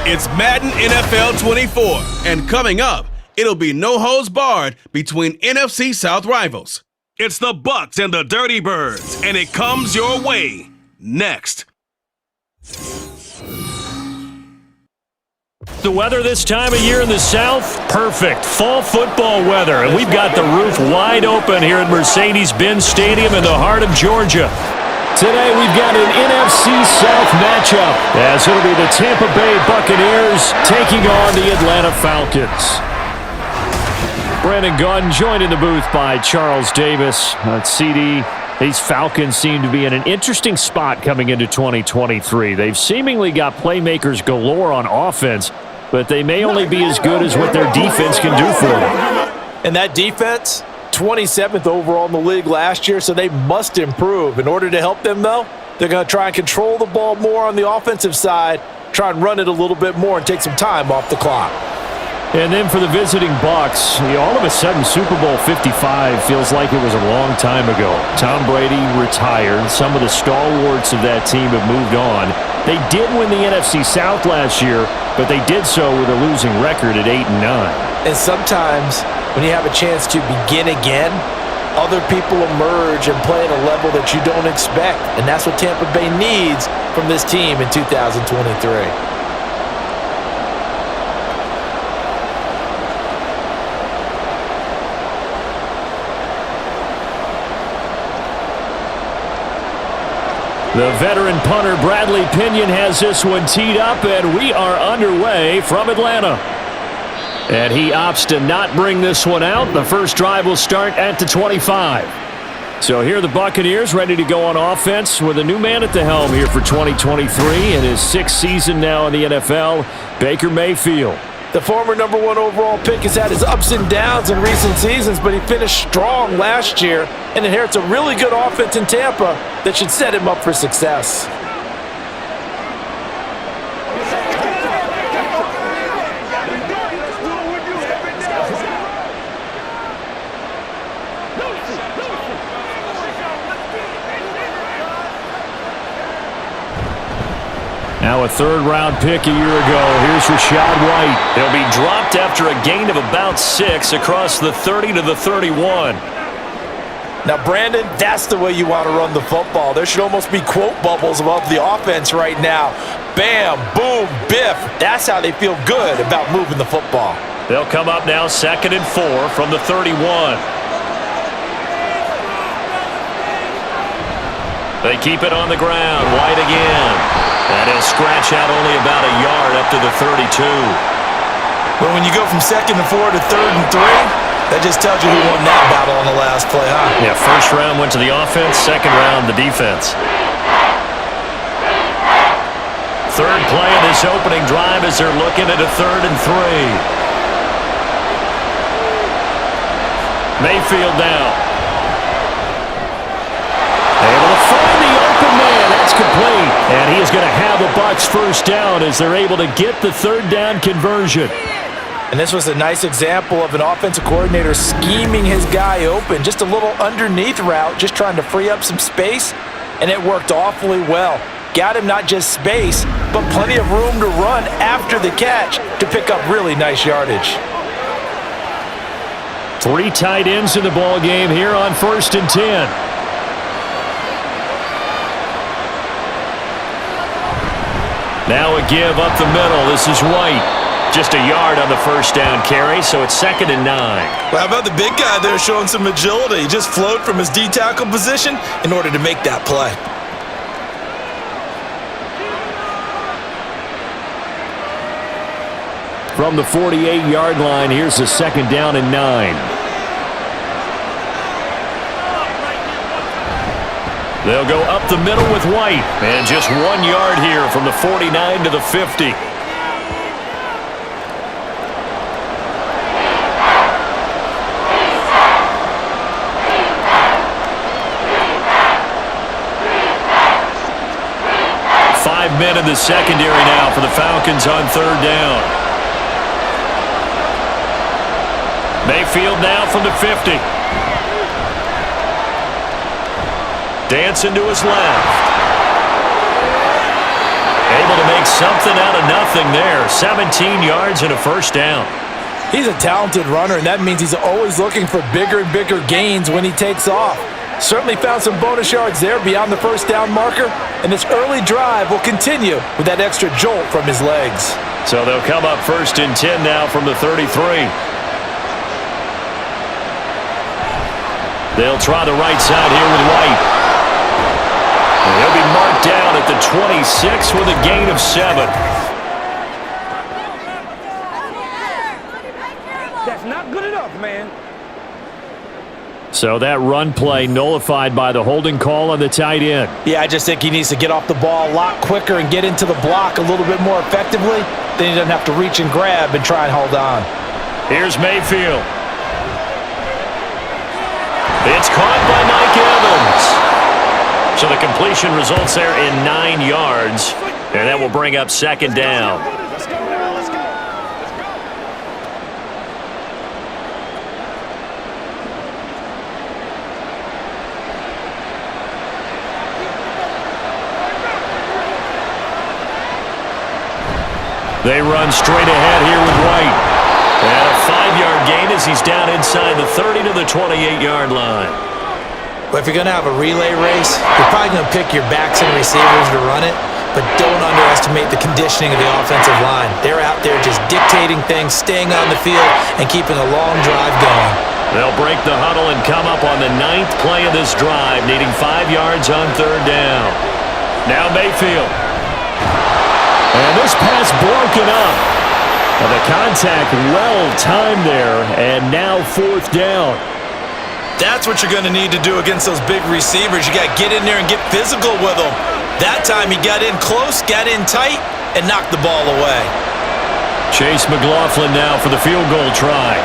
It's Madden NFL 24, and coming up, it'll be no holds barred between NFC South rivals. It's the Bucs and the Dirty Birds, and it comes your way next. The weather this time of year in the South, perfect. Fall football weather, and we've got the roof wide open here at Mercedes-Benz Stadium in the heart of Georgia. Today we've got an NFC South matchup, as it'll be the Tampa Bay Buccaneers taking on the Atlanta Falcons. Brandon Gunn joined in the booth by Charles Davis. CD, these Falcons seem to be in an interesting spot coming into 2023. They've seemingly got playmakers galore on offense, but they may only be as good as what their defense can do for them. And that defense, 27th overall in the league last year, so they must improve. In order to help them, though, they're going to try and control the ball more on the offensive side, try and run it a little bit more and take some time off the clock. And then for the visiting Bucs, all of a sudden Super Bowl 55 feels like it was a long time ago. Tom Brady retired. Some of the stalwarts of that team have moved on. They did win the NFC South last year, but they did so with a losing record at 8-9. And sometimes when you have a chance to begin again, other people emerge and play at a level that you don't expect. And that's what Tampa Bay needs from this team in 2023. The veteran punter Bradley Pinion has this one teed up, and we are underway from Atlanta. And he opts to not bring this one out. The first drive will start at the 25. So here are the Buccaneers ready to go on offense with a new man at the helm here for 2023 in his sixth season now in the NFL, Baker Mayfield. The former number 1 overall pick has had his ups and downs in recent seasons, but he finished strong last year and inherits a really good offense in Tampa that should set him up for success. Now a third-round pick a year ago. Here's Rachaad White. He'll be dropped after a gain of about 6 across the 30 to the 31. Now, Brandon, that's the way you want to run the football. There should almost be quote bubbles above the offense right now. Bam, boom, biff. That's how they feel good about moving the football. They'll come up now 2nd and 4 from the 31. They keep it on the ground. White again. And he'll scratch out only about a yard up to the 32. But when you go from 2nd and 4 to 3rd and 3, that just tells you who won that battle on the last play, huh? Yeah, first round went to the offense, second round the defense. Third play of this opening drive as they're looking at a 3rd and 3. Mayfield now. Able to find the open man. That's complete. And he is going to have a Bucs first down as they're able to get the 3rd down conversion. And this was a nice example of an offensive coordinator scheming his guy open. Just a little underneath route, just trying to free up some space. And it worked awfully well. Got him not just space, but plenty of room to run after the catch to pick up really nice yardage. 3 tight ends in the ball game here on 1st and 10. Now a give up the middle. This is White. Just a yard on the first down carry, so it's 2nd and 9. Well, how about the big guy there showing some agility? He just flowed from his D-tackle position in order to make that play. From the 48-yard line, here's the 2nd down and 9. They'll go up the middle with White. And just 1 yard here from the 49 to the 50. Men in the secondary now for the Falcons on 3rd down. Mayfield now from the 50. Dancing to his left. able to make something out of nothing there. 17 yards and a first down. He's a talented runner, and that means he's always looking for bigger and bigger gains when he takes off. Certainly found some bonus yards there beyond the first down marker, and this early drive will continue with that extra jolt from his legs. So they'll come up 1st and 10 now from the 33. They'll try the right side here with White. And he'll be marked down at the 26 with a gain of 7. That's not good enough, man. So that run play nullified by the holding call on the tight end. Yeah, I just think he needs to get off the ball a lot quicker and get into the block a little bit more effectively. Then he doesn't have to reach and grab and try and hold on. Here's Mayfield. It's caught by Mike Evans. So the completion results there in 9 yards, and that will bring up 2nd down. They run straight ahead here with White. And a 5-yard gain as he's down inside the 30 to the 28-yard line. Well, if you're going to have a relay race, you're probably going to pick your backs and receivers to run it, but don't underestimate the conditioning of the offensive line. They're out there just dictating things, staying on the field, and keeping a long drive going. They'll break the huddle and come up on the 9th play of this drive, needing 5 yards on 3rd down. Now Mayfield. And this pass broken up. And the contact well-timed there, and now 4th down. That's what you're going to need to do against those big receivers. You got to get in there and get physical with them. That time he got in close, got in tight, and knocked the ball away. Chase McLaughlin now for the field goal try.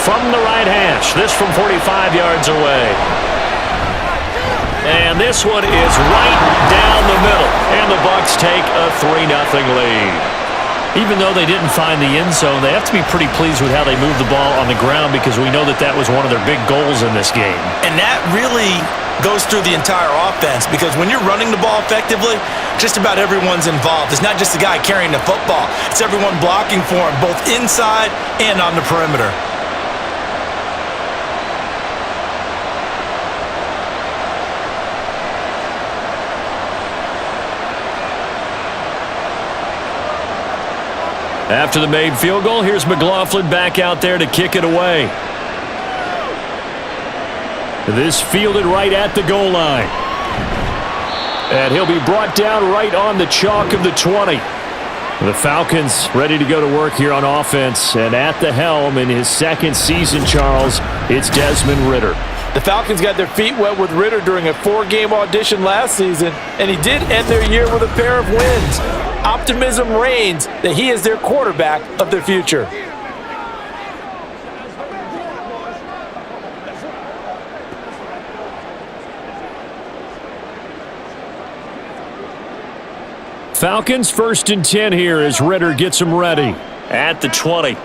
From the right hash, this from 45 yards away. And this one is right down the middle. And the Bucs take a 3-0 lead. Even though they didn't find the end zone, they have to be pretty pleased with how they moved the ball on the ground because we know that that was one of their big goals in this game. And that really goes through the entire offense because when you're running the ball effectively, just about everyone's involved. It's not just the guy carrying the football. It's everyone blocking for him, both inside and on the perimeter. After the made field goal, here's McLaughlin back out there to kick it away. This fielded right at the goal line. And he'll be brought down right on the chalk of the 20. The Falcons ready to go to work here on offense. And at the helm in his 2nd season, Charles, it's Desmond Ridder. The Falcons got their feet wet with Ridder during a 4-game audition last season, and he did end their year with a pair of wins. Optimism reigns that he is their quarterback of the future. Falcons 1st and 10 here as Ridder gets them ready. At the 20.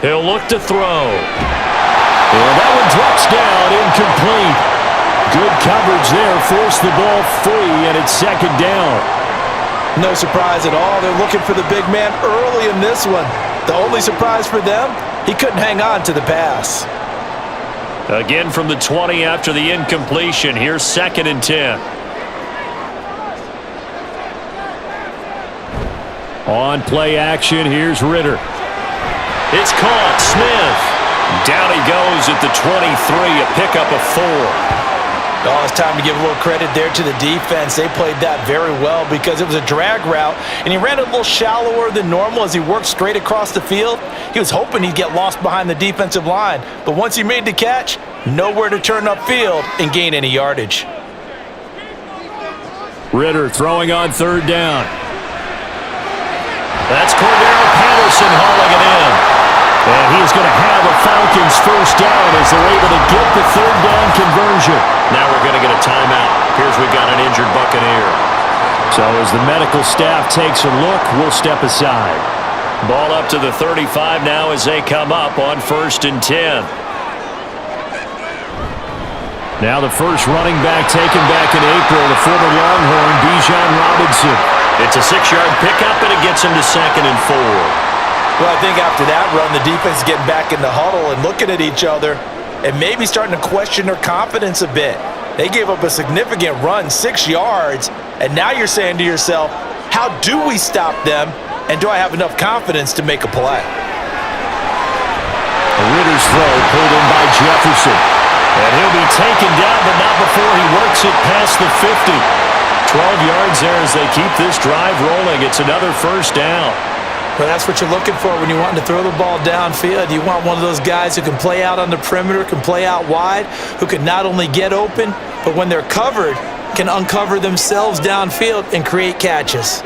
He'll look to throw. And that one drops down, incomplete. Good coverage there, forced the ball free, and it's 2nd down. No surprise at all. They're looking for the big man early in this one. The only surprise for them, he couldn't hang on to the pass. Again from the 20 after the incompletion. Here's 2nd and 10. On play action, here's Ridder. It's caught. Smith. Down he goes at the 23, a pickup of 4. Oh, it's time to give a little credit there to the defense. They played that very well because it was a drag route, and he ran a little shallower than normal as he worked straight across the field. He was hoping he'd get lost behind the defensive line, but once he made the catch, nowhere to turn upfield and gain any yardage. Ridder throwing on 3rd down. That's Cordero Patterson hauling it in. And he's going to have a Falcons 1st down as they're able to get the 3rd down conversion. Now we're going to get a timeout. Here's we've got an injured Buccaneer. So as the medical staff takes a look, we'll step aside. Ball up to the 35 now as they come up on 1st and 10. Now the first running back taken back in April, the former Longhorn, Bijan Robinson. It's a 6-yard pickup, and it gets him to 2nd and 4. Well, I think after that run, the defense is getting back in the huddle and looking at each other and maybe starting to question their confidence a bit. They gave up a significant run, 6 yards, and now you're saying to yourself, how do we stop them, and do I have enough confidence to make a play? Ritter's throw pulled in by Jefferson. And he'll be taken down, but not before he works it past the 50. 12 yards there as they keep this drive rolling. It's another first down. Well, that's what you're looking for when you're wanting to throw the ball downfield. You want one of those guys who can play out on the perimeter, can play out wide, who can not only get open, but when they're covered, can uncover themselves downfield and create catches.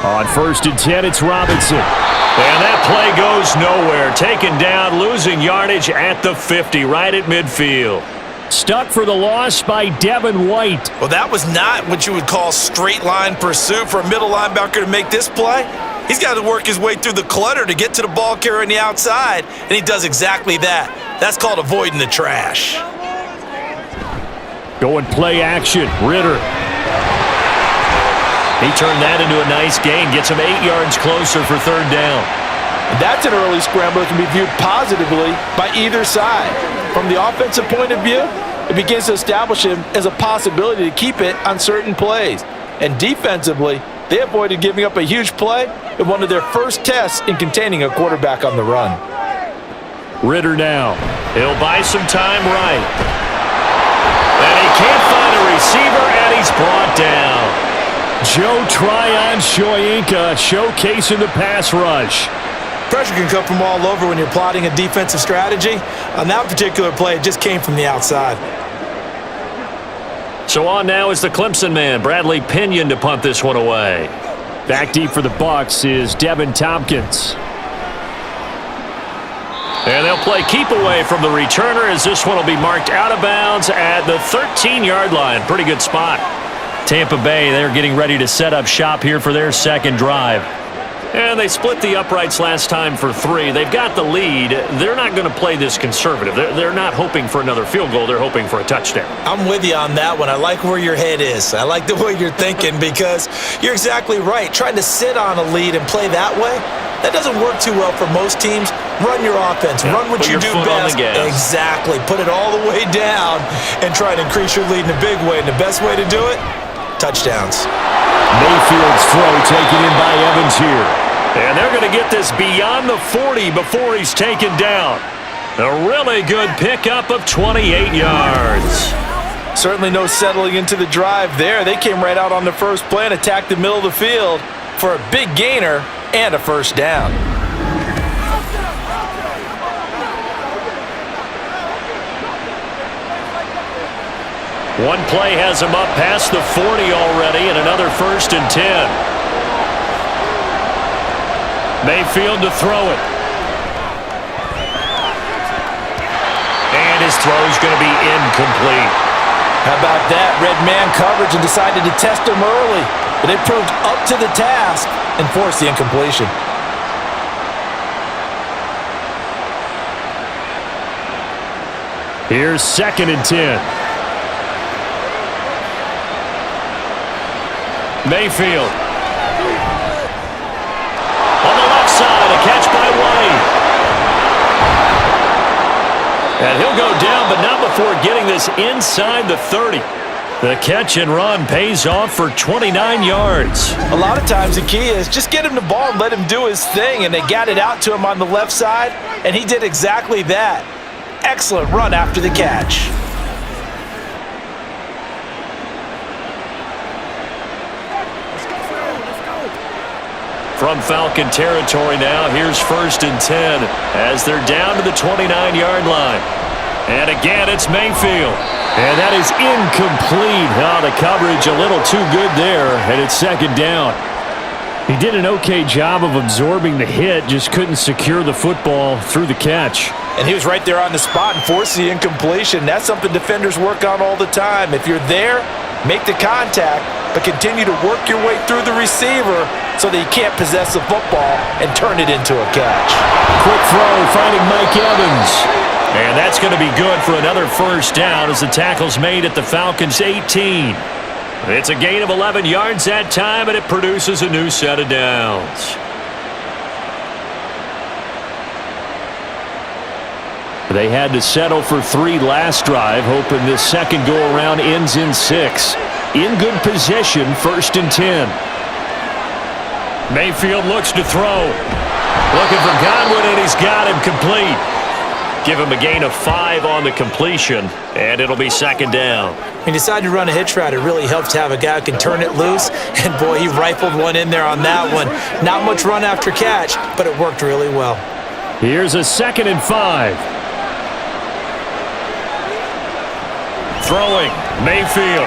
On 1st and 10, it's Robinson. And that play goes nowhere. Taken down, losing yardage at the 50, right at midfield. Stuck for the loss by Devin White. Well, that was not what you would call straight line pursuit for a middle linebacker to make this play. He's got to work his way through the clutter to get to the ball carrier on the outside, and he does exactly that. That's called avoiding the trash. Going play action, Ritter. He turned that into a nice gain, gets him 8 yards closer for 3rd down. That's an early scramble that can be viewed positively by either side. From the offensive point of view, it begins to establish him as a possibility to keep it on certain plays. And defensively, they avoided giving up a huge play in one of their first tests in containing a quarterback on the run. Ritter now. He'll buy some time right. And he can't find a receiver, and he's brought down. Joe Tryon-Shoyinka showcasing the pass rush. Pressure can come from all over when you're plotting a defensive strategy. On that particular play, it just came from the outside. So on now is the Clemson man, Bradley Pinion, to punt this one away. Back deep for the Bucs is Devin Tompkins. And they'll play keep away from the returner as this one will be marked out of bounds at the 13-yard line. Pretty good spot. Tampa Bay, they're getting ready to set up shop here for their 2nd drive. And they split the uprights last time for 3. They've got the lead. They're not going to play this conservative. They're not hoping for another field goal. They're hoping for a touchdown. I'm with you on that one. I like where your head is. I like the way you're thinking because you're exactly right. Trying to sit on a lead and play that way, that doesn't work too well for most teams. Run your offense. Yeah, run what you do best. Exactly. Put it all the way down and try to increase your lead in a big way. And the best way to do it, touchdowns. Mayfield's throw taken in by Evans here. And they're going to get this beyond the 40 before he's taken down. A really good pickup of 28 yards. Certainly no settling into the drive there. They came right out on the first play and attacked the middle of the field for a big gainer and a first down. One play has him up past the 40 already, and another 1st and 10. Mayfield to throw it. And his throw's going to be incomplete. How about that? Red man coverage and decided to test him early. But they proved up to the task and forced the incompletion. Here's 2nd and 10. Mayfield. On the left side, a catch by White. And he'll go down, but not before getting this inside the 30. The catch and run pays off for 29 yards. A lot of times the key is just get him the ball and let him do his thing, and they got it out to him on the left side, and he did exactly that. Excellent run after the catch. From Falcon territory now, here's 1st and 10 as they're down to the 29-yard line. And again, it's Mayfield. And that is incomplete. Oh, the coverage a little too good there, and it's 2nd down. He did an okay job of absorbing the hit, just couldn't secure the football through the catch. And he was right there on the spot and forced the incompletion. That's something defenders work on all the time. If you're there, make the contact, but continue to work your way through the receiver so that he can't possess the football and turn it into a catch. Quick throw, finding Mike Evans. And that's going to be good for another first down as the tackle's made at the Falcons' 18. It's a gain of 11 yards that time, and it produces a new set of downs. They had to settle for 3 last drive, hoping this second go-around ends in 6. In good position, 1st and 10. Mayfield looks to throw. Looking for Godwin, and he's got him complete. Give him a gain of 5 on the completion, and it'll be 2nd down. He decided to run a hitch route. It really helps to have a guy who can turn it loose, and boy, he rifled one in there on that one. Not much run after catch, but it worked really well. Here's a 2nd and 5. Throwing, Mayfield.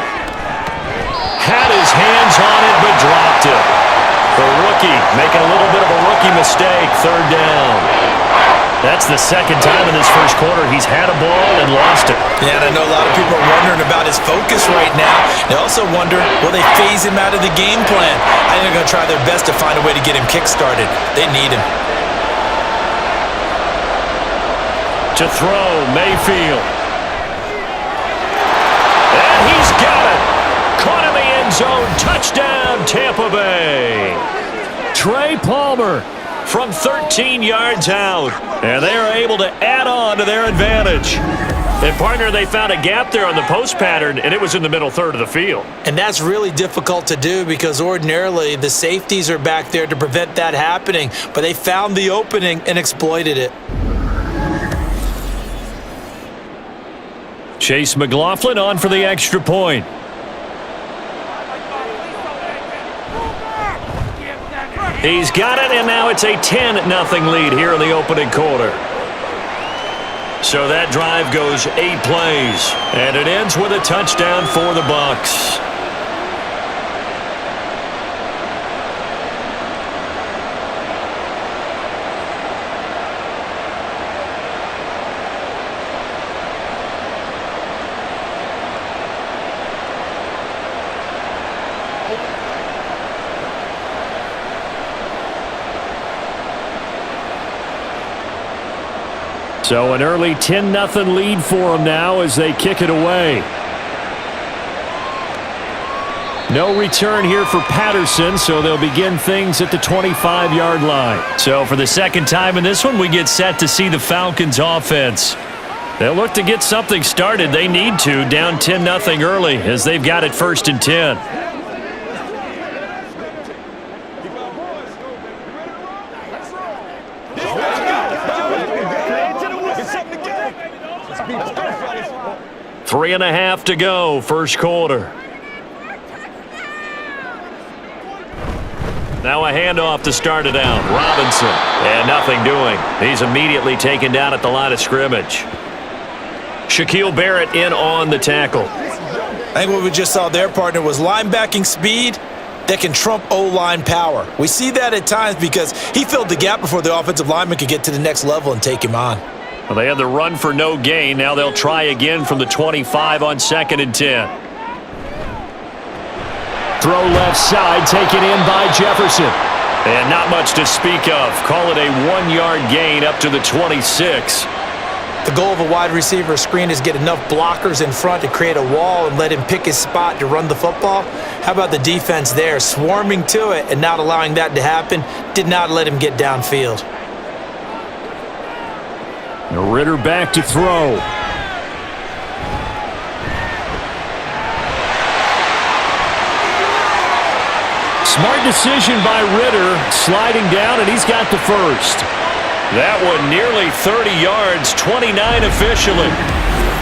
Had his hands on it, but dropped it. The rookie making a little bit of a rookie mistake, 3rd down. That's the 2nd time in this first quarter he's had a ball and lost it. Yeah, and I know a lot of people are wondering about his focus right now. They also wonder, will they phase him out of the game plan? I think they're going to try their best to find a way to get him kick-started. They need him. To throw, Mayfield. And he's got it. Caught in the end zone. Touchdown, Tampa Bay. Trey Palmer from 13 yards out. And they are able to add on to their advantage. And, partner, they found a gap there on the post pattern, and it was in the middle third of the field. And that's really difficult to do because ordinarily the safeties are back there to prevent that happening. But they found the opening and exploited it. Chase McLaughlin on for the extra point. He's got it, and now it's a 10-0 lead here in the opening quarter. So that drive goes 8 plays, and it ends with a touchdown for the Bucs. So an early 10-0 lead for them now as they kick it away. No return here for Patterson, so they'll begin things at the 25-yard line. So for the 2nd time in this one, we get set to see the Falcons offense. They'll look to get something started. They need to, down 10-0 early as they've got it 1st and 10. 3.5 to go, first quarter. Now a handoff to start it out. Robinson, and nothing doing. He's immediately taken down at the line of scrimmage. Shaquille Barrett in on the tackle. I think what we just saw there, partner, was linebacking speed that can trump O-line power. We see that at times because he filled the gap before the offensive lineman could get to the next level and take him on. Well, they had the run for no gain. Now they'll try again from the 25 on 2nd and 10. Throw left side, taken in by Jefferson. And not much to speak of. Call it a 1-yard gain up to the 26. The goal of a wide receiver screen is get enough blockers in front to create a wall and let him pick his spot to run the football. How about the defense there? Swarming to it and not allowing that to happen. Did not let him get downfield. Ritter back to throw. Smart decision by Ritter, sliding down, and he's got the first. That one nearly 30 yards, 29 officially.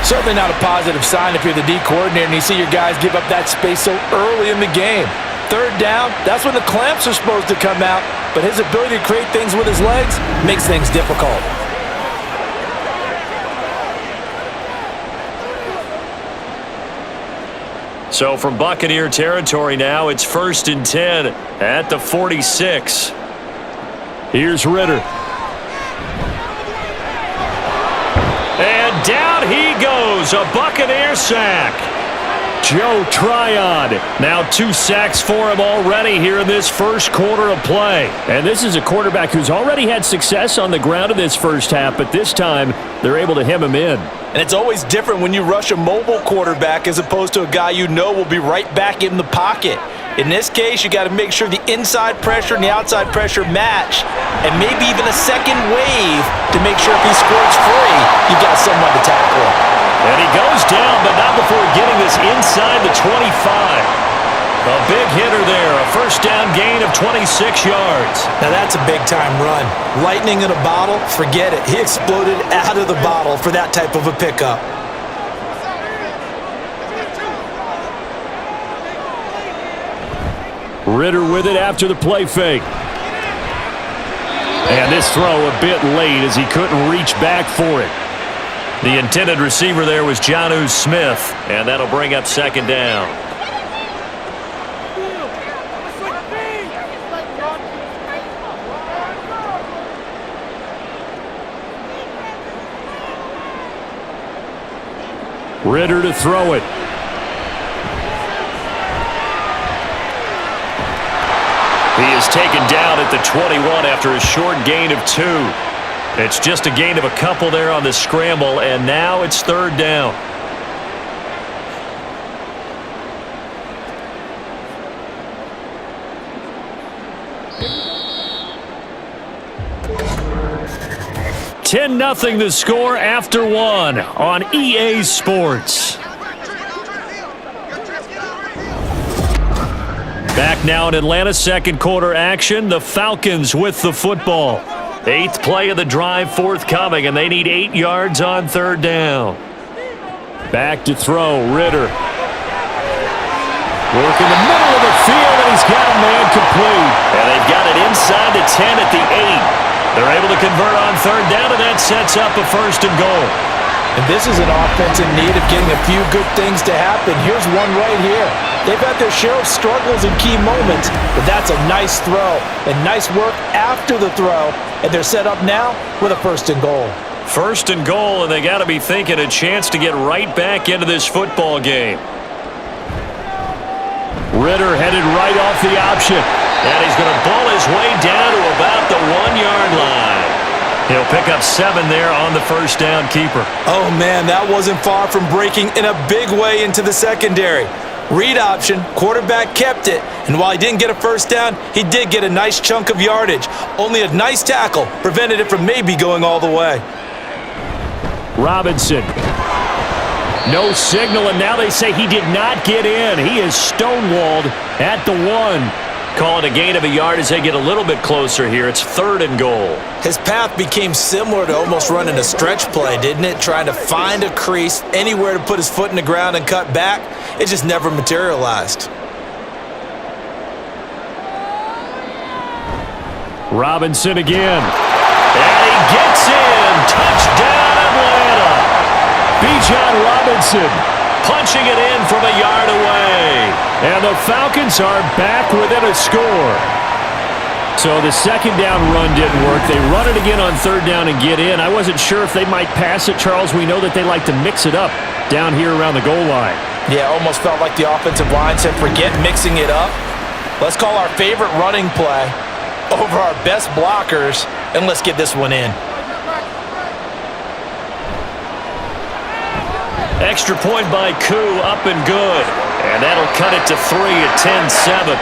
Certainly not a positive sign if you're the D coordinator and you see your guys give up that space so early in the game. 3rd down, that's when the clamps are supposed to come out, but his ability to create things with his legs makes things difficult. So from Buccaneer territory now, it's 1st and 10 at the 46. Here's Ritter. And down he goes, a Buccaneer sack. Joe Tryon. Now 2 sacks for him already here in this first quarter of play. And this is a quarterback who's already had success on the ground in this first half, but this time they're able to hem him in. And it's always different when you rush a mobile quarterback as opposed to a guy you know will be right back in the pocket. In this case, you got to make sure the inside pressure and the outside pressure match, and maybe even a second wave to make sure if he squirts free, you got someone to tackle him. And he goes down, but not before getting this inside the 25. A big hitter there, a first down gain of 26 yards. Now that's a big-time run. Lightning in a bottle, forget it. He exploded out of the bottle for that type of a pickup. Ritter with it after the play fake. And this throw a bit late as he couldn't reach back for it. The intended receiver there was Jonnu Smith, and that'll bring up second down. Ritter to throw it. He is taken down at the 21 after a short gain of 2. It's just a gain of a couple there on the scramble, and now it's third down. (10-0) the score after 1 on EA Sports. Back now in Atlanta, second quarter action. The Falcons with the football. 8th play of the drive forthcoming, and they need 8 yards on third down. Back to throw, Ritter. Work in the middle of the field, and he's got a man complete. And they've got it inside the 10 at the 8. They're able to convert on third down, and that sets up a first and goal. And this is an offense in need of getting a few good things to happen. Here's one right here. They've had their share of struggles in key moments, but that's a nice throw and nice work after the throw, and they're set up now with a first and goal. First and goal, and they got to be thinking a chance to get right back into this football game. Ritter headed right off the option, and he's going to bull his way down to about the 1-yard line. He'll pick up 7 there on the first down keeper. Oh, man, that wasn't far from breaking in a big way into the secondary. Read option, quarterback kept it, and while he didn't get a first down, he did get a nice chunk of yardage. Only a nice tackle prevented it from maybe going all the way. Robinson. No signal, and now they say he did not get in. He is stonewalled at the 1. Call it a gain of a yard as they get a little bit closer here. It's third and goal. His path became similar to almost running a stretch play, didn't it? Trying to find a crease, anywhere to put his foot in the ground and cut back. It just never materialized. Robinson again. And he gets in. Touchdown, Atlanta. Bijan Robinson punching it in from a yard away. And the Falcons are back within a score. So the second down run didn't work. They run it again on third down and get in. I wasn't sure if they might pass it, Charles. We know that they like to mix it up down here around the goal line. Yeah, almost felt like the offensive line said, forget mixing it up. Let's call our favorite running play over our best blockers, and let's get this one in. Extra point by Koo, up and good. And that'll cut it to 3 at 10-7.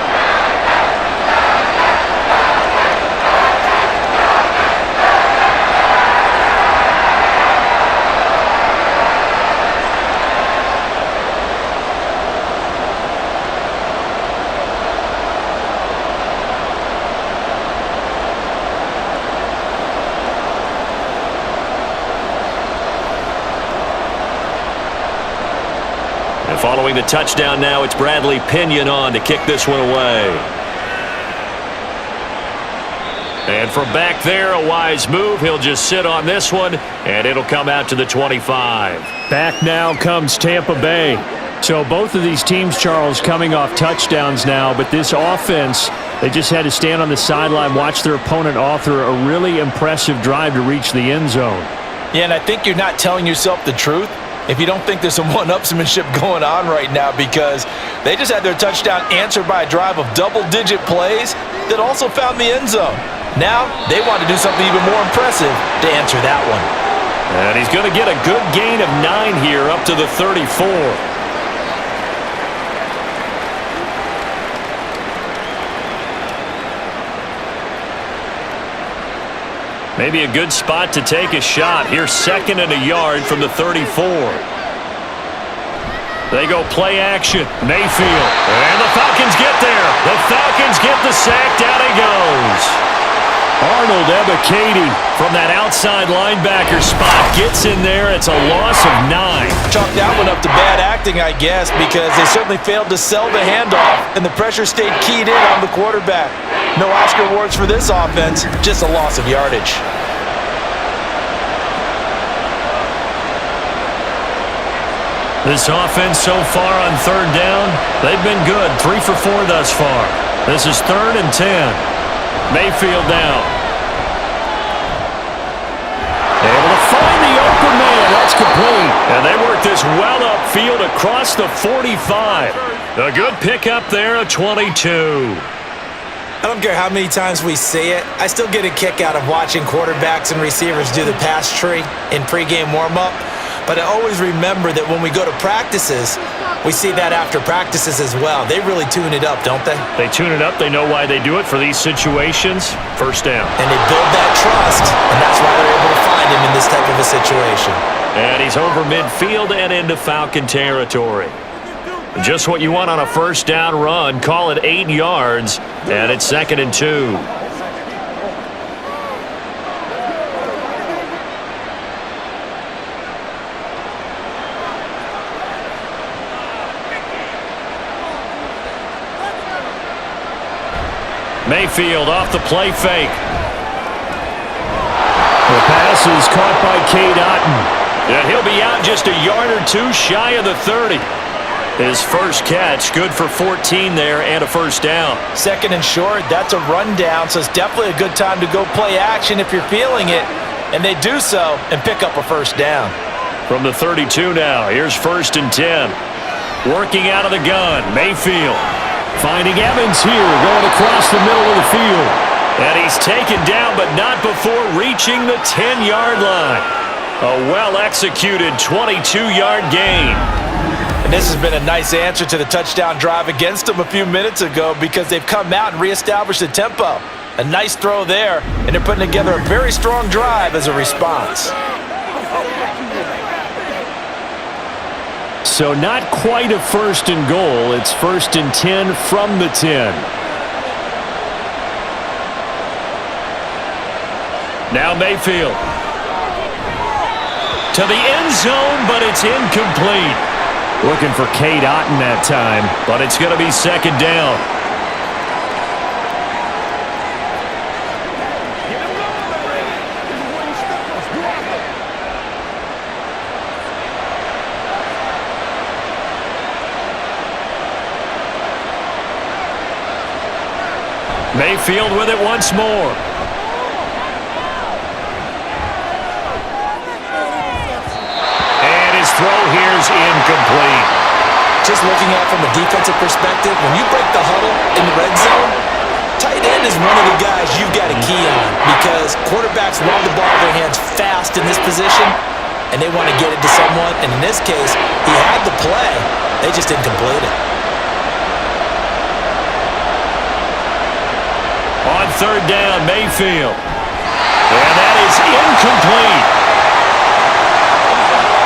Following the touchdown now, it's Bradley Pinion on to kick this one away. And from back there, a wise move. He'll just sit on this one, and it'll come out to the 25. Back now comes Tampa Bay. So both of these teams, Charles, coming off touchdowns now, but this offense, they just had to stand on the sideline, watch their opponent author a really impressive drive to reach the end zone. Yeah, and I think you're not telling yourself the truth. if you don't think there's some one-upsmanship going on right now, because they just had their touchdown answered by a drive of double-digit plays that also found the end zone. Now they want to do something even more impressive to answer that one. And he's going to get a good gain of 9 here up to the 34. Maybe a good spot to take a shot. Here's 2nd and a yard from the 34. They go play action. Mayfield. And the Falcons get there. The Falcons get the sack. Down he goes. Arnold Ebiketie from that outside linebacker spot gets in there. It's a loss of 9. Chalk that one up to bad acting, I guess, because they certainly failed to sell the handoff, and the pressure stayed keyed in on the quarterback. No Oscar awards for this offense, just a loss of yardage. This offense so far on 3rd down, they've been good. 3 for 4 thus far. This is 3rd and 10. Mayfield now. Able to find the open man. That's complete. And they work this well upfield across the 45. A good pickup there, a 22. I don't care how many times we see it, I still get a kick out of watching quarterbacks and receivers do the pass tree in pregame warm-up. But I always remember that when we go to practices, we see that after practices as well. They really tune it up, don't they? They tune it up. They know why they do it for these situations. 1st down. And they build that trust, and that's why they're able to find him in this type of a situation. And he's over midfield and into Falcon territory. Just what you want on a 1st down run. Call it 8 yards, and it's 2nd and 2. Mayfield off the play fake. The pass is caught by Cade Otton. And he'll be out just a yard or 2 shy of the 30. His first catch, good for 14 there and a 1st down. 2nd and short, that's a rundown, so it's definitely a good time to go play action if you're feeling it. And they do so and pick up a 1st down. From the 32 now, here's 1st and 10. Working out of the gun, Mayfield. Finding Evans here, going across the middle of the field. And he's taken down, but not before reaching the 10-yard line. A well-executed 22-yard gain. And this has been a nice answer to the touchdown drive against them a few minutes ago, because they've come out and reestablished the tempo. A nice throw there, and they're putting together a very strong drive as a response. So not quite a 1st and goal. It's 1st and 10 from the 10. Now Mayfield. To the end zone, but it's incomplete. Looking for Cade Otton that time, but it's going to be 2nd down. Mayfield with it once more. And his throw here is incomplete. Just looking at it from a defensive perspective, when you break the huddle in the red zone, tight end is one of the guys you've got to key on, because quarterbacks want the ball in their hands fast in this position, and they want to get it to someone. And in this case, he had the play. They just didn't complete it. On 3rd down, Mayfield. And that is incomplete.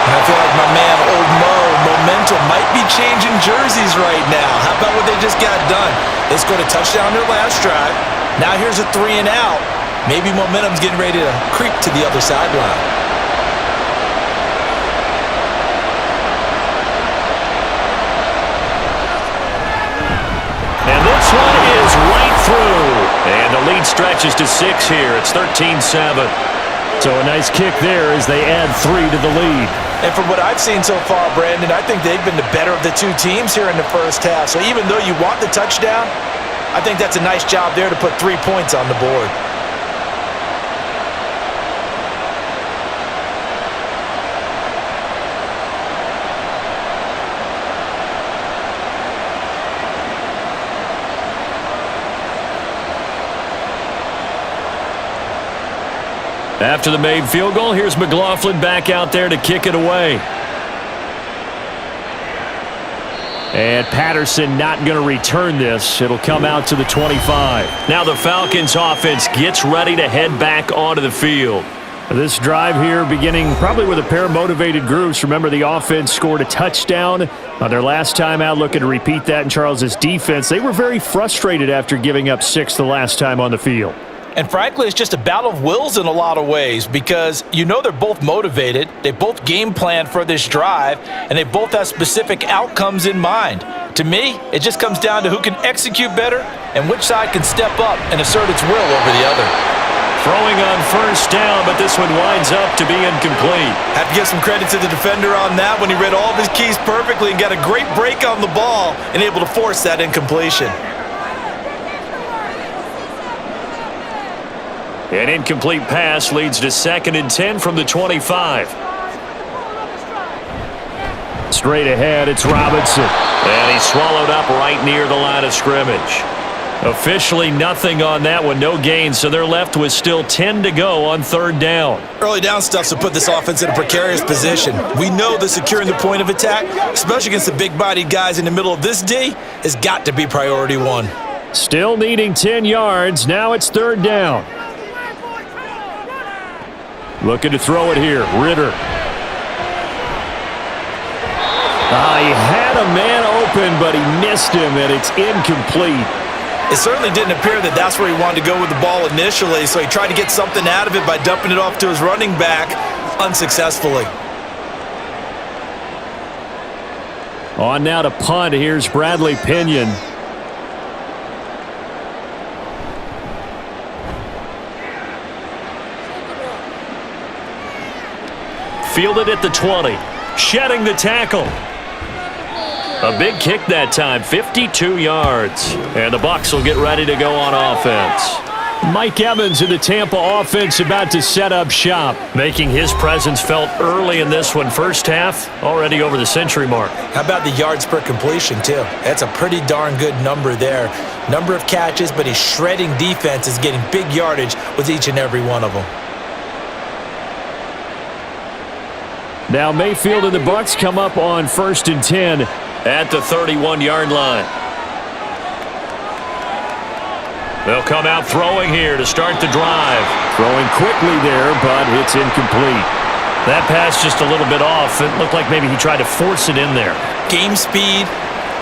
And I feel like my man, Old Mo, momentum might be changing jerseys right now. How about what they just got done? They scored a touchdown their last drive. Now here's a 3 and out. Maybe momentum's getting ready to creep to the other sideline. And this one is right through. And the lead stretches to 6 here. It's 13-7. So a nice kick there as they add 3 to the lead. And from what I've seen so far, Brandon, I think they've been the better of the 2 teams here in the first half. So even though you want the touchdown, I think that's a nice job there to put 3 points on the board. After the made field goal, here's McLaughlin back out there to kick it away. And Patterson not going to return this. It'll come out to the 25. Now the Falcons offense gets ready to head back onto the field. This drive here beginning probably with a pair of motivated groups. Remember, the offense scored a touchdown on their last time out, looking to repeat that in Charles's defense. They were very frustrated after giving up 6 the last time on the field. And frankly, it's just a battle of wills in a lot of ways because you know they're both motivated, they both game plan for this drive, and they both have specific outcomes in mind. To me, it just comes down to who can execute better and which side can step up and assert its will over the other. Throwing on first down, but this one winds up to be incomplete. Have to give some credit to the defender on that when he read all of his keys perfectly and got a great break on the ball and able to force that incompletion. An incomplete pass leads to 2nd and 10 from the 25. Straight ahead, it's Robinson. And he's swallowed up right near the line of scrimmage. Officially nothing on that one, no gain, so they're left with still 10 to go on 3rd down. Early down stuff to put this offense in a precarious position. We know that securing the point of attack, especially against the big-bodied guys in the middle of this D, has got to be priority 1. Still needing 10 yards. Now it's 3rd down. Looking to throw it here. Ritter. He had a man open, but he missed him, and it's incomplete. It certainly didn't appear that that's where he wanted to go with the ball initially, so he tried to get something out of it by dumping it off to his running back unsuccessfully. On now to punt. Here's Bradley Pinion. Fielded at the 20. Shedding the tackle. A big kick that time, 52 yards. And the Bucs will get ready to go on offense. Mike Evans in the Tampa offense about to set up shop, making his presence felt early in this one. First half, already over the century mark. How about the yards per completion, too? That's a pretty darn good number there. Number of catches, but his shredding defense is getting big yardage with each and every one of them. Now Mayfield and the Bucs come up on 1st and 10 at the 31-yard line. They'll come out throwing here to start the drive. Throwing quickly there, but it's incomplete. That pass just a little bit off. It looked like maybe he tried to force it in there. Game speed,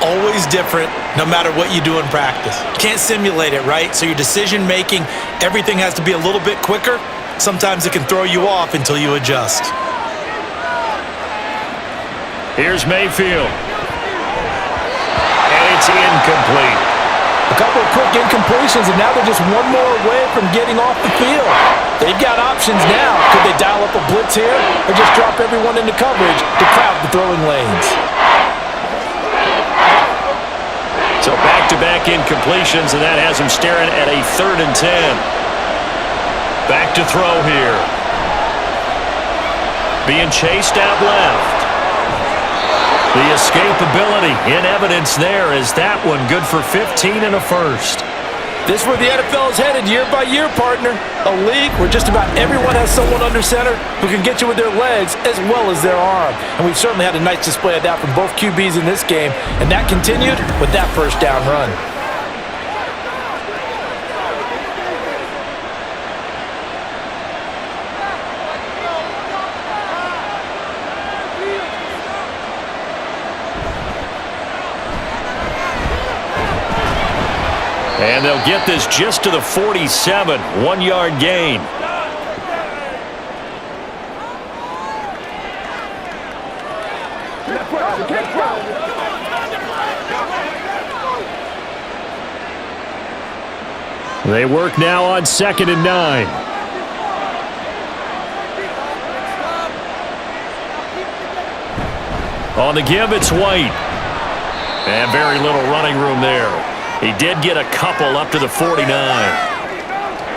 always different, no matter what you do in practice. Can't simulate it, right? So your decision-making, everything has to be a little bit quicker. Sometimes it can throw you off until you adjust. Here's Mayfield. And it's incomplete. A couple of quick incompletions, and now they're just one more away from getting off the field. They've got options now. Could they dial up a blitz here or just drop everyone into coverage to crowd the throwing lanes? So back-to-back incompletions, and that has him staring at a 3rd and 10. Back to throw here. Being chased out left. The escapability in evidence there is that one good for 15 and a first. This is where the NFL is headed year by year, partner. A league where just about everyone has someone under center who can get you with their legs as well as their arm. And we've certainly had a nice display of that from both QBs in this game, and that continued with that first down run. And they'll get this just to the 47, 1-yard gain. They work now on 2nd and 9. On the give, it's White. And very little running room there. He did get a couple up to the 49.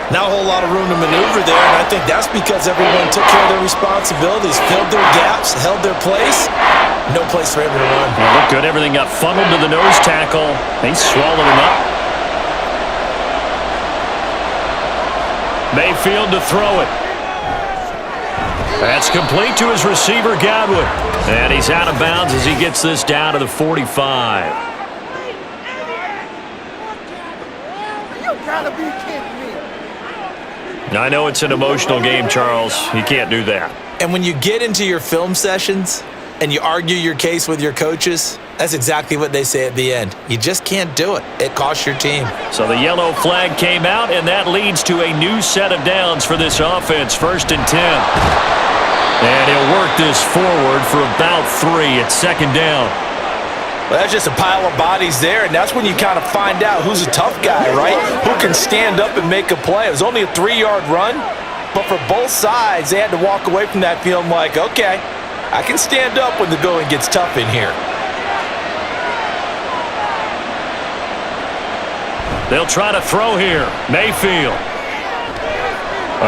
Not a whole lot of room to maneuver there, and I think that's because everyone took care of their responsibilities, filled their gaps, held their place. No place for him to run. Well, look good. Everything got funneled to the nose tackle. They swallowed him up. Mayfield to throw it. That's complete to his receiver, Godwin. And he's out of bounds as he gets this down to the 45. You gotta be kidding me. I know it's an emotional game, Charles. You can't do that. And when you get into your film sessions and you argue your case with your coaches, that's exactly what they say at the end. You just can't do it. It costs your team. So the yellow flag came out, and that leads to a new set of downs for this offense. 1st and 10. And he'll work this forward for about 3 at 2nd down. Well, that's just a pile of bodies there, and that's when you kind of find out who's a tough guy, right? Who can stand up and make a play. It was only a 3-yard run, but for both sides, they had to walk away from that feeling like, okay, I can stand up when the going gets tough in here. They'll try to throw here. Mayfield.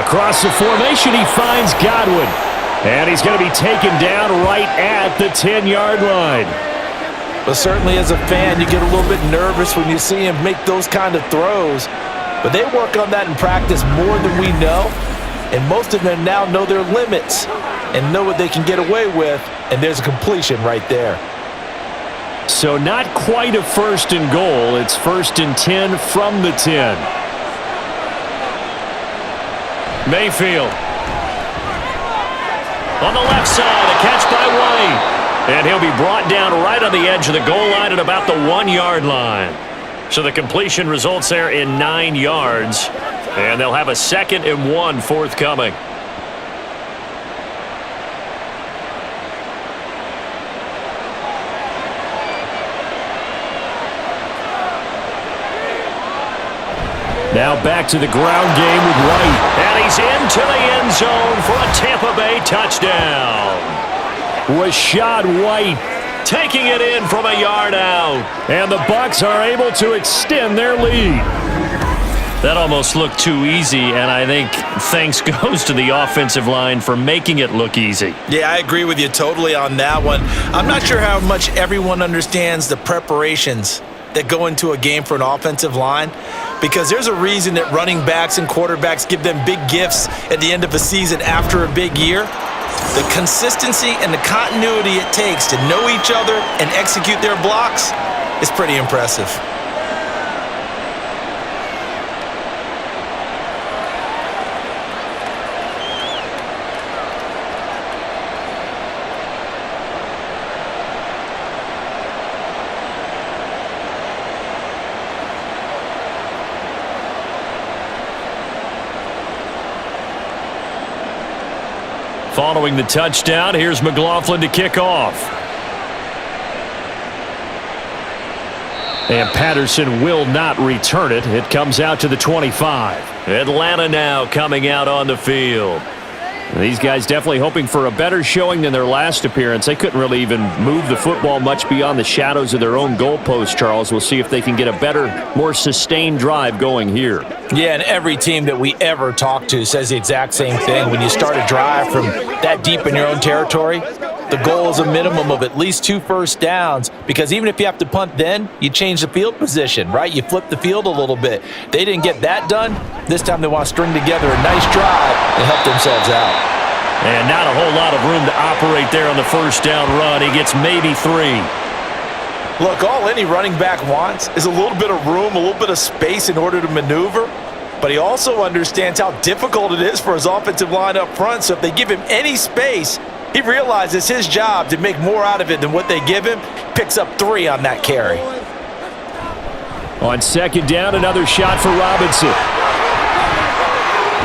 Across the formation, he finds Godwin. And he's going to be taken down right at the 10-yard line. But certainly as a fan, you get a little bit nervous when you see him make those kind of throws. But they work on that in practice more than we know. And most of them now know their limits and know what they can get away with. And there's a completion right there. So not quite a 1st and goal. It's 1st and 10 from the 10. Mayfield. On the left side, a catch by White. And he'll be brought down right on the edge of the goal line at about the 1-yard line. So the completion results there in 9 yards. And they'll have a 2nd and 1 forthcoming. Now back to the ground game with White. And he's into the end zone for a Tampa Bay touchdown. Rashad White taking it in from a yard out. And the Bucs are able to extend their lead. That almost looked too easy, and I think thanks goes to the offensive line for making it look easy. Yeah, I agree with you totally on that one. I'm not sure how much everyone understands the preparations that go into a game for an offensive line, because there's a reason that running backs and quarterbacks give them big gifts at the end of a season after a big year. The consistency and the continuity it takes to know each other and execute their blocks is pretty impressive. Following the touchdown, here's McLaughlin to kick off. And Patterson will not return it. It comes out to the 25. Atlanta now coming out on the field. These guys definitely hoping for a better showing than their last appearance. They couldn't really even move the football much beyond the shadows of their own goalpost, Charles. We'll see if they can get a better, more sustained drive going here. Yeah, and every team that we ever talk to says the exact same thing. When you start a drive from that deep in your own territory, the goal is a minimum of at least 2 first downs, because even if you have to punt then, you change the field position, right? You flip the field a little bit. They didn't get that done. This time they want to string together a nice drive and help themselves out. And not a whole lot of room to operate there on the first down run. He gets maybe 3. Look, all any running back wants is a little bit of room, a little bit of space in order to maneuver. But he also understands how difficult it is for his offensive line up front. So if they give him any space, he realizes his job to make more out of it than what they give him. Picks up 3 on that carry. On second down, another shot for Robinson.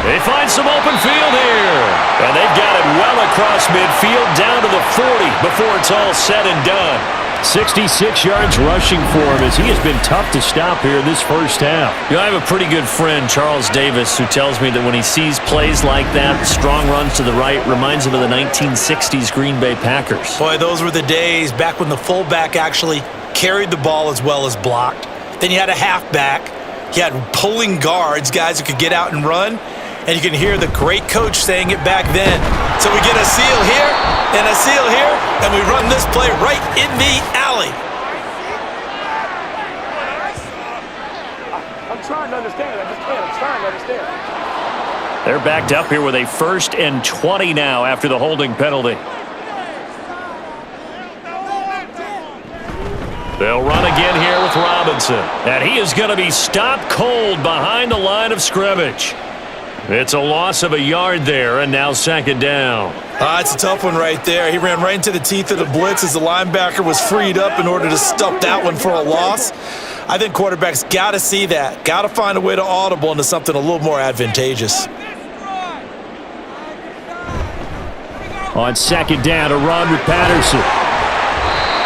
They find some open field here. And they've got it well across midfield down to the 40 before it's all said and done. 66 yards rushing for him, as he has been tough to stop here in this first half. You know, I have a pretty good friend, Charles Davis, who tells me that when he sees plays like that, strong runs to the right, reminds him of the 1960s Green Bay Packers. Boy, those were the days back when the fullback actually carried the ball as well as blocked. Then you had a halfback. You had pulling guards, guys who could get out and run. And you can hear the great coach saying it back then. So we get a seal here and a seal here, and we run this play right in the alley. I'm trying to understand. I just can't. I'm trying to understand. They're backed up here with a 1st and 20 now after the holding penalty. They'll run again here with Robinson. And he is going to be stopped cold behind the line of scrimmage. It's a loss of a yard there, and now 2nd down. It's a tough one right there. He ran right into the teeth of the blitz as the linebacker was freed up in order to stop that one for a loss. I think quarterbacks got to see that. Got to find a way to audible into something a little more advantageous. On 2nd down, a run with Patterson.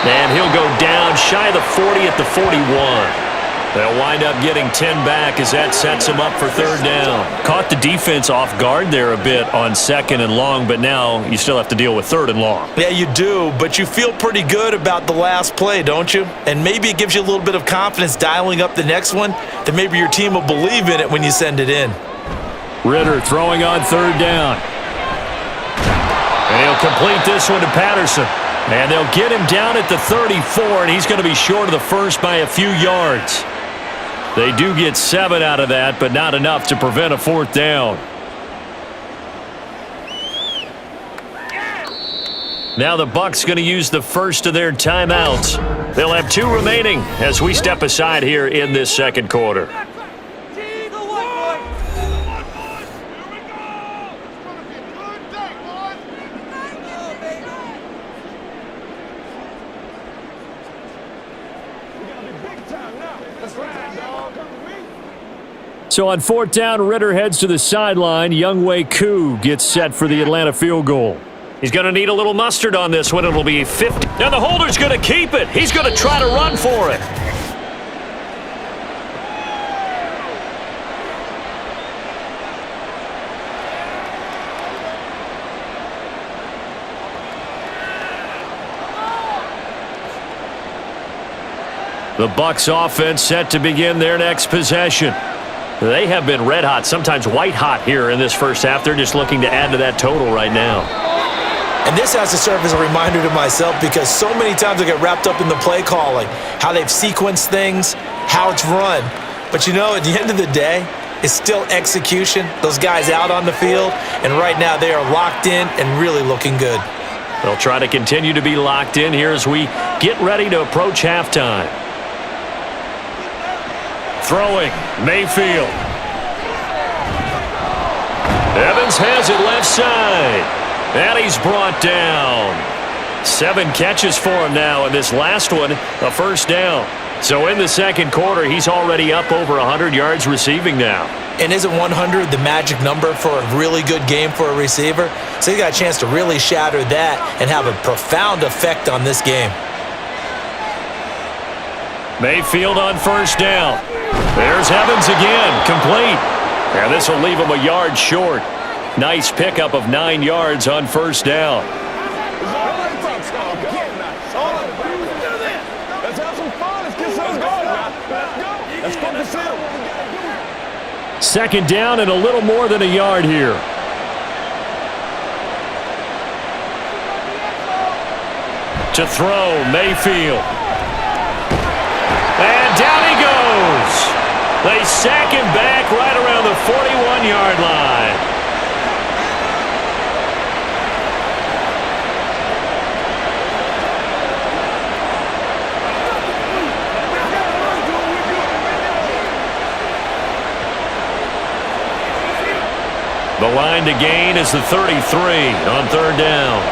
And he'll go down shy of the 40 at the 41. They'll wind up getting 10 back as that sets him up for 3rd down. Caught the defense off guard there a bit on 2nd and long, but now you still have to deal with 3rd and long. Yeah, you do, but you feel pretty good about the last play, don't you? And maybe it gives you a little bit of confidence dialing up the next one, that maybe your team will believe in it when you send it in. Ritter throwing on 3rd down. And he'll complete this one to Patterson. And they'll get him down at the 34, and he's going to be short of the first by a few yards. They do get 7 out of that, but not enough to prevent a 4th down. Now the Bucs going to use the first of their timeouts. They'll have 2 remaining as we step aside here in this 2nd quarter. So on 4th down, Ritter heads to the sideline. Younghoe Koo gets set for the Atlanta field goal. He's going to need a little mustard on this one. It'll be 50. Now the holder's going to keep it. He's going to try to run for it. The Bucs offense set to begin their next possession. They have been red hot, sometimes white hot here in this first half. They're just looking to add to that total right now. And this has to serve as a reminder to myself because so many times I get wrapped up in the play calling, how they've sequenced things, how it's run. But you know, at the end of the day, it's still execution. Those guys out on the field, and right now they are locked in and really looking good. They'll try to continue to be locked in here as we get ready to approach halftime. Throwing, Mayfield. Evans has it left side. And he's brought down. 7 catches for him now, and this last one, a 1st down. So in the 2nd quarter, he's already up over 100 yards receiving now. And isn't 100 the magic number for a really good game for a receiver? So he got a chance to really shatter that and have a profound effect on this game. Mayfield on 1st down. There's Evans again, complete. And this will leave him a yard short. Nice pickup of 9 yards on 1st down. Let's have some fun. Let's get some going now. Let's go. Let's focus in. 2nd down and a little more than a yard here. To throw, Mayfield. And down he goes. They sack him back right around the 41-yard line. The line to gain is the 33 on 3rd down.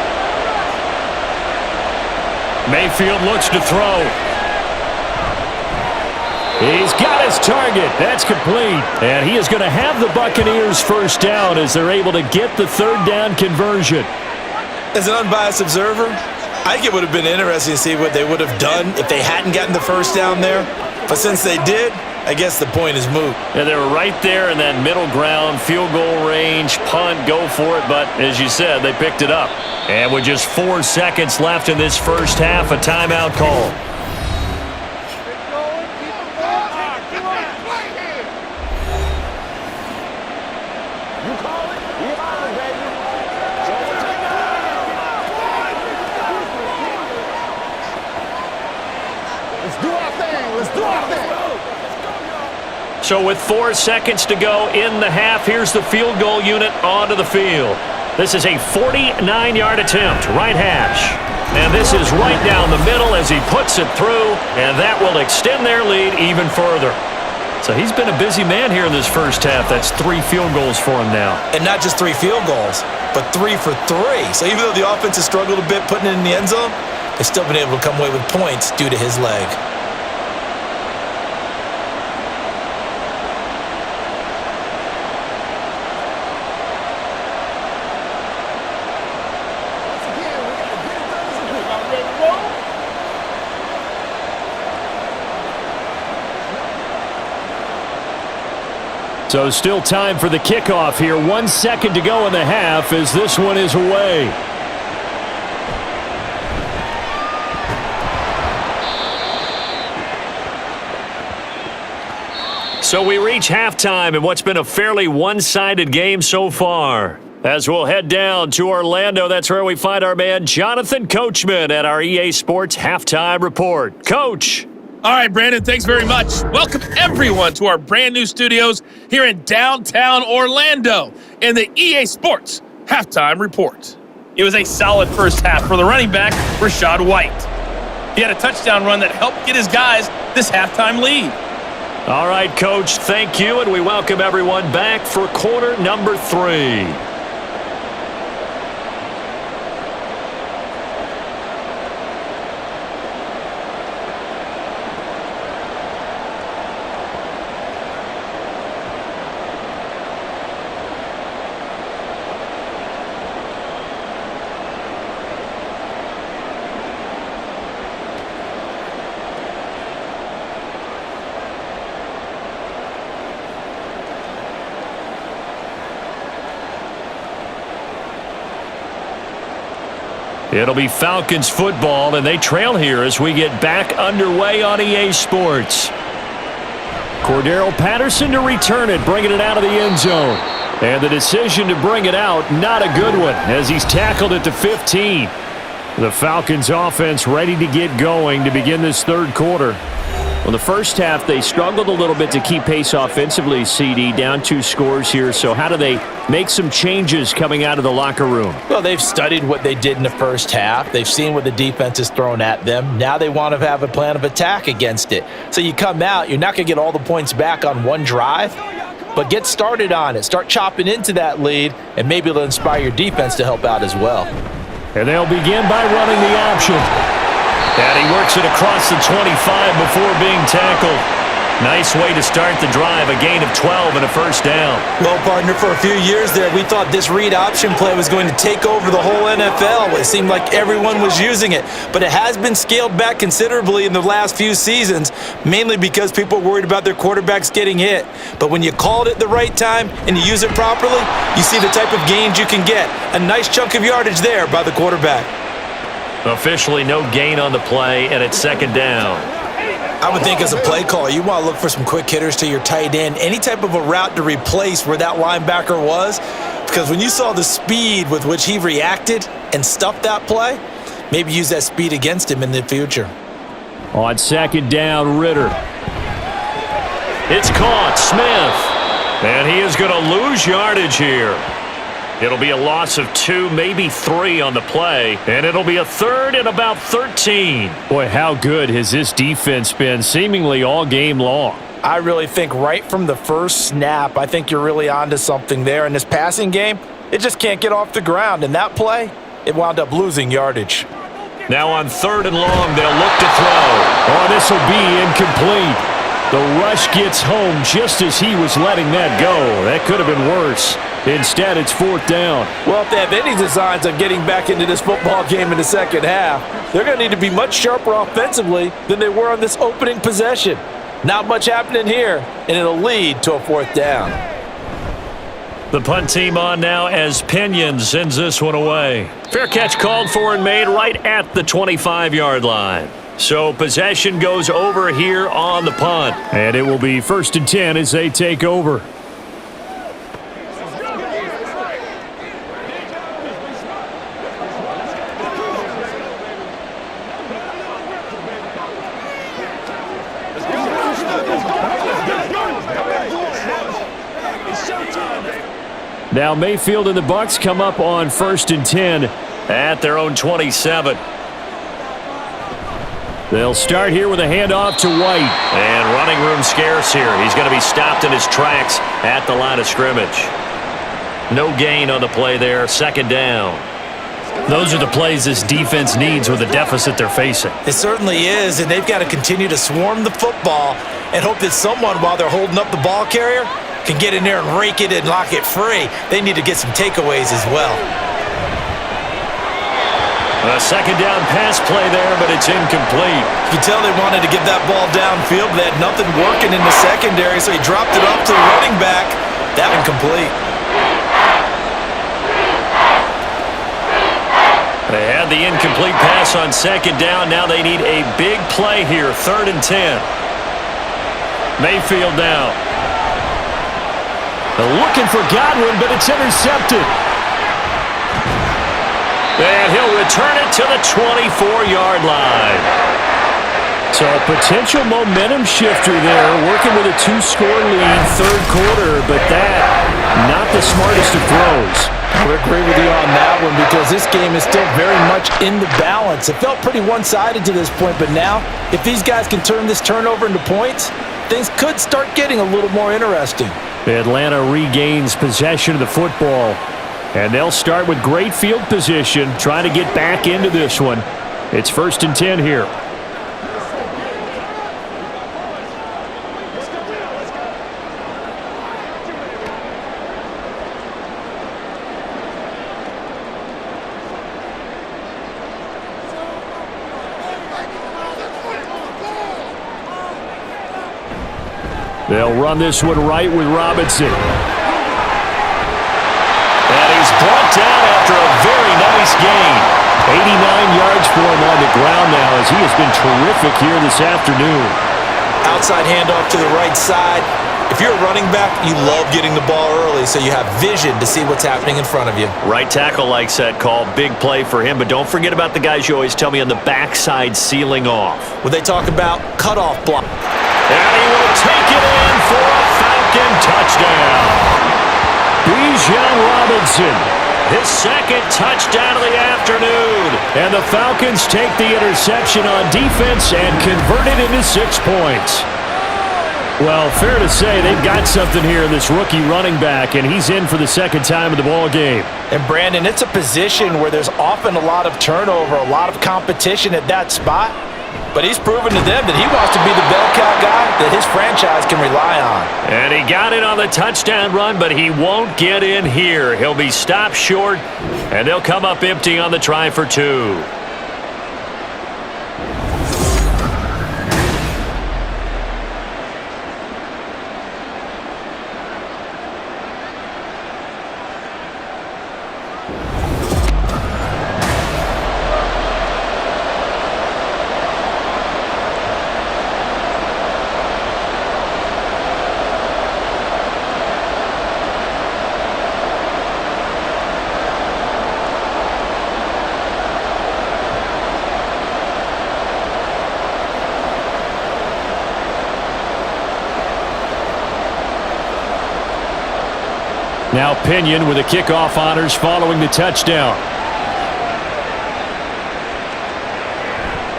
Mayfield looks to throw. He's got his target. That's complete. And he is going to have the Buccaneers 1st down as they're able to get the 3rd down conversion. As an unbiased observer, I think it would have been interesting to see what they would have done if they hadn't gotten the 1st down there. But since they did, I guess the point is moot. Yeah, they were right there in that middle ground, field goal range, punt, go for it. But as you said, they picked it up. And with just 4 seconds left in this first half, a timeout call. So with 4 seconds to go in the half, here's the field goal unit onto the field. This is a 49-yard attempt, right hash. And this is right down the middle as he puts it through, and that will extend their lead even further. So he's been a busy man here in this first half. That's 3 field goals for him now. And not just 3 field goals, but 3 for 3. So even though the offense has struggled a bit putting it in the end zone, they've still been able to come away with points due to his leg. So still time for the kickoff here. 1 second to go in the half as this one is away. So we reach halftime in what's been a fairly one-sided game so far. As we'll head down to Orlando, that's where we find our man Jonathan Coachman at our EA Sports Halftime Report. Coach. All right, Brandon, thanks very much. Welcome, everyone, to our brand-new studios here in downtown Orlando in the EA Sports Halftime Report. It was a solid first half for the running back, Rachaad White. He had a touchdown run that helped get his guys this halftime lead. All right, Coach, thank you, and we welcome everyone back for quarter number 3. It'll be Falcons football, and they trail here as we get back underway on EA Sports. Cordero Patterson to return it, bringing it out of the end zone. And the decision to bring it out, not a good one, as he's tackled at the 15. The Falcons offense ready to get going to begin this third quarter. Well, the first half, they struggled a little bit to keep pace offensively, CD, down 2 scores here. So how do they make some changes coming out of the locker room? Well, they've studied what they did in the first half. They've seen what the defense has thrown at them. Now they want to have a plan of attack against it. So you come out, you're not going to get all the points back on one drive, but get started on it. Start chopping into that lead, and maybe it'll inspire your defense to help out as well. And they'll begin by running the option. And he works it across the 25 before being tackled. Nice way to start the drive, a gain of 12 and a first down. Well, partner, for a few years there, we thought this read option play was going to take over the whole NFL. It seemed like everyone was using it, but it has been scaled back considerably in the last few seasons, mainly because people are worried about their quarterbacks getting hit. But when you call it at the right time and you use it properly, you see the type of gains you can get. A nice chunk of yardage there by the quarterback. Officially no gain on the play, and it's second down. I would think as a play caller, you want to look for some quick hitters to your tight end, any type of a route to replace where that linebacker was, because when you saw the speed with which he reacted and stuffed that play, maybe use that speed against him in the future. On second down, Ritter. It's caught, Smith. And he is going to lose yardage here. It'll be a loss of 2, maybe 3 on the play, and it'll be a third and about 13. Boy, how good has this defense been seemingly all game long? I really think right from the first snap, I think you're really onto something there. In this passing game, it just can't get off the ground. And that play, it wound up losing yardage. Now on third and long, they'll look to throw. Oh, this will be incomplete. The rush gets home just as he was letting that go. That could have been worse. Instead, it's fourth down. Well, if they have any designs on getting back into this football game in the second half, they're going to need to be much sharper offensively than they were on this opening possession. Not much happening here, and it'll lead to a fourth down. The punt team on now as Pinion sends this one away. Fair catch called for and made right at the 25-yard line. So possession goes over here on the punt. And it will be 1st and 10 as they take over. Now Mayfield and the Bucs come up on 1st and 10 at their own 27. They'll start here with a handoff to White. And running room scarce here. He's going to be stopped in his tracks at the line of scrimmage. No gain on the play there. 2nd down. Those are the plays this defense needs with the deficit they're facing. It certainly is, and they've got to continue to swarm the football and hope that someone, while they're holding up the ball carrier, can get in there and rake it and lock it free. They need to get some takeaways as well. A 2nd down pass play there, but it's incomplete. You can tell they wanted to get that ball downfield, but they had nothing working in the secondary, so he dropped it off to the running back. That one complete. They had the incomplete pass on 2nd down. Now they need a big play here. 3rd and 10. Mayfield now. They're looking for Godwin, but it's intercepted. And he'll return it to the 24-yard line. So a potential momentum shifter there, working with a 2-score lead, 3rd quarter, but that, not the smartest of throws. I would agree with you on that one because this game is still very much in the balance. It felt pretty one-sided to this point, but now, if these guys can turn this turnover into points, things could start getting a little more interesting. Atlanta regains possession of the football, and they'll start with great field position, trying to get back into this one. It's 1st and 10 here. They'll run this one right with Robinson. And he's brought down after a very nice gain. 89 yards for him on the ground now as he has been terrific here this afternoon. Outside handoff to the right side. If you're a running back, you love getting the ball early so you have vision to see what's happening in front of you. Right tackle likes that call. Big play for him, but don't forget about the guys you always tell me on the backside sealing off. When they talk about cutoff block. And he will take it in for a Falcon touchdown. Bijan Robinson, his 2nd touchdown of the afternoon. And the Falcons take the interception on defense and convert it into 6 points. Well, fair to say they've got something here in this rookie running back, and he's in for the 2nd time of the ball game. And Brandon, it's a position where there's often a lot of turnover, a lot of competition at that spot. But he's proven to them that he wants to be the bell cow guy that his franchise can rely on. And he got it on the touchdown run, but he won't get in here. He'll be stopped short, and they'll come up empty on the try for 2. Now Pinion with the kickoff honors following the touchdown.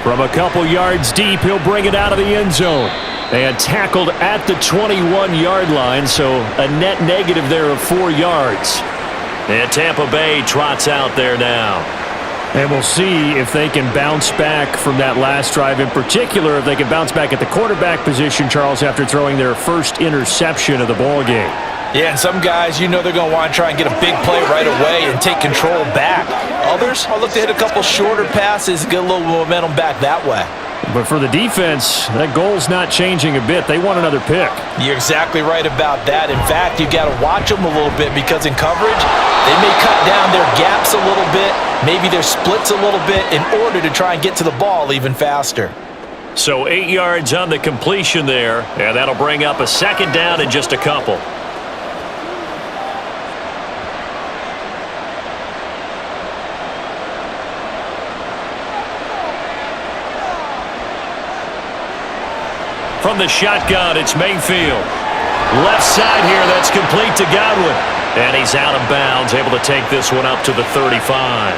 From a couple yards deep, he'll bring it out of the end zone. And tackled at the 21-yard line, so a net negative there of 4 yards. And Tampa Bay trots out there now. And we'll see if they can bounce back from that last drive, in particular if they can bounce back at the quarterback position, Charles, after throwing their first interception of the ball game. Yeah, and some guys, you know they're going to want to try and get a big play right away and take control back. Others, I'll look to hit a couple shorter passes and get a little momentum back that way. But for the defense, that goal's not changing a bit. They want another pick. You're exactly right about that. In fact, you got to watch them a little bit because in coverage, they may cut down their gaps a little bit, maybe their splits a little bit in order to try and get to the ball even faster. So 8 yards on the completion there, and that'll bring up a 2nd down in just a couple. From the shotgun, it's Mayfield. Left side here, that's complete to Godwin. And he's out of bounds, able to take this one up to the 35.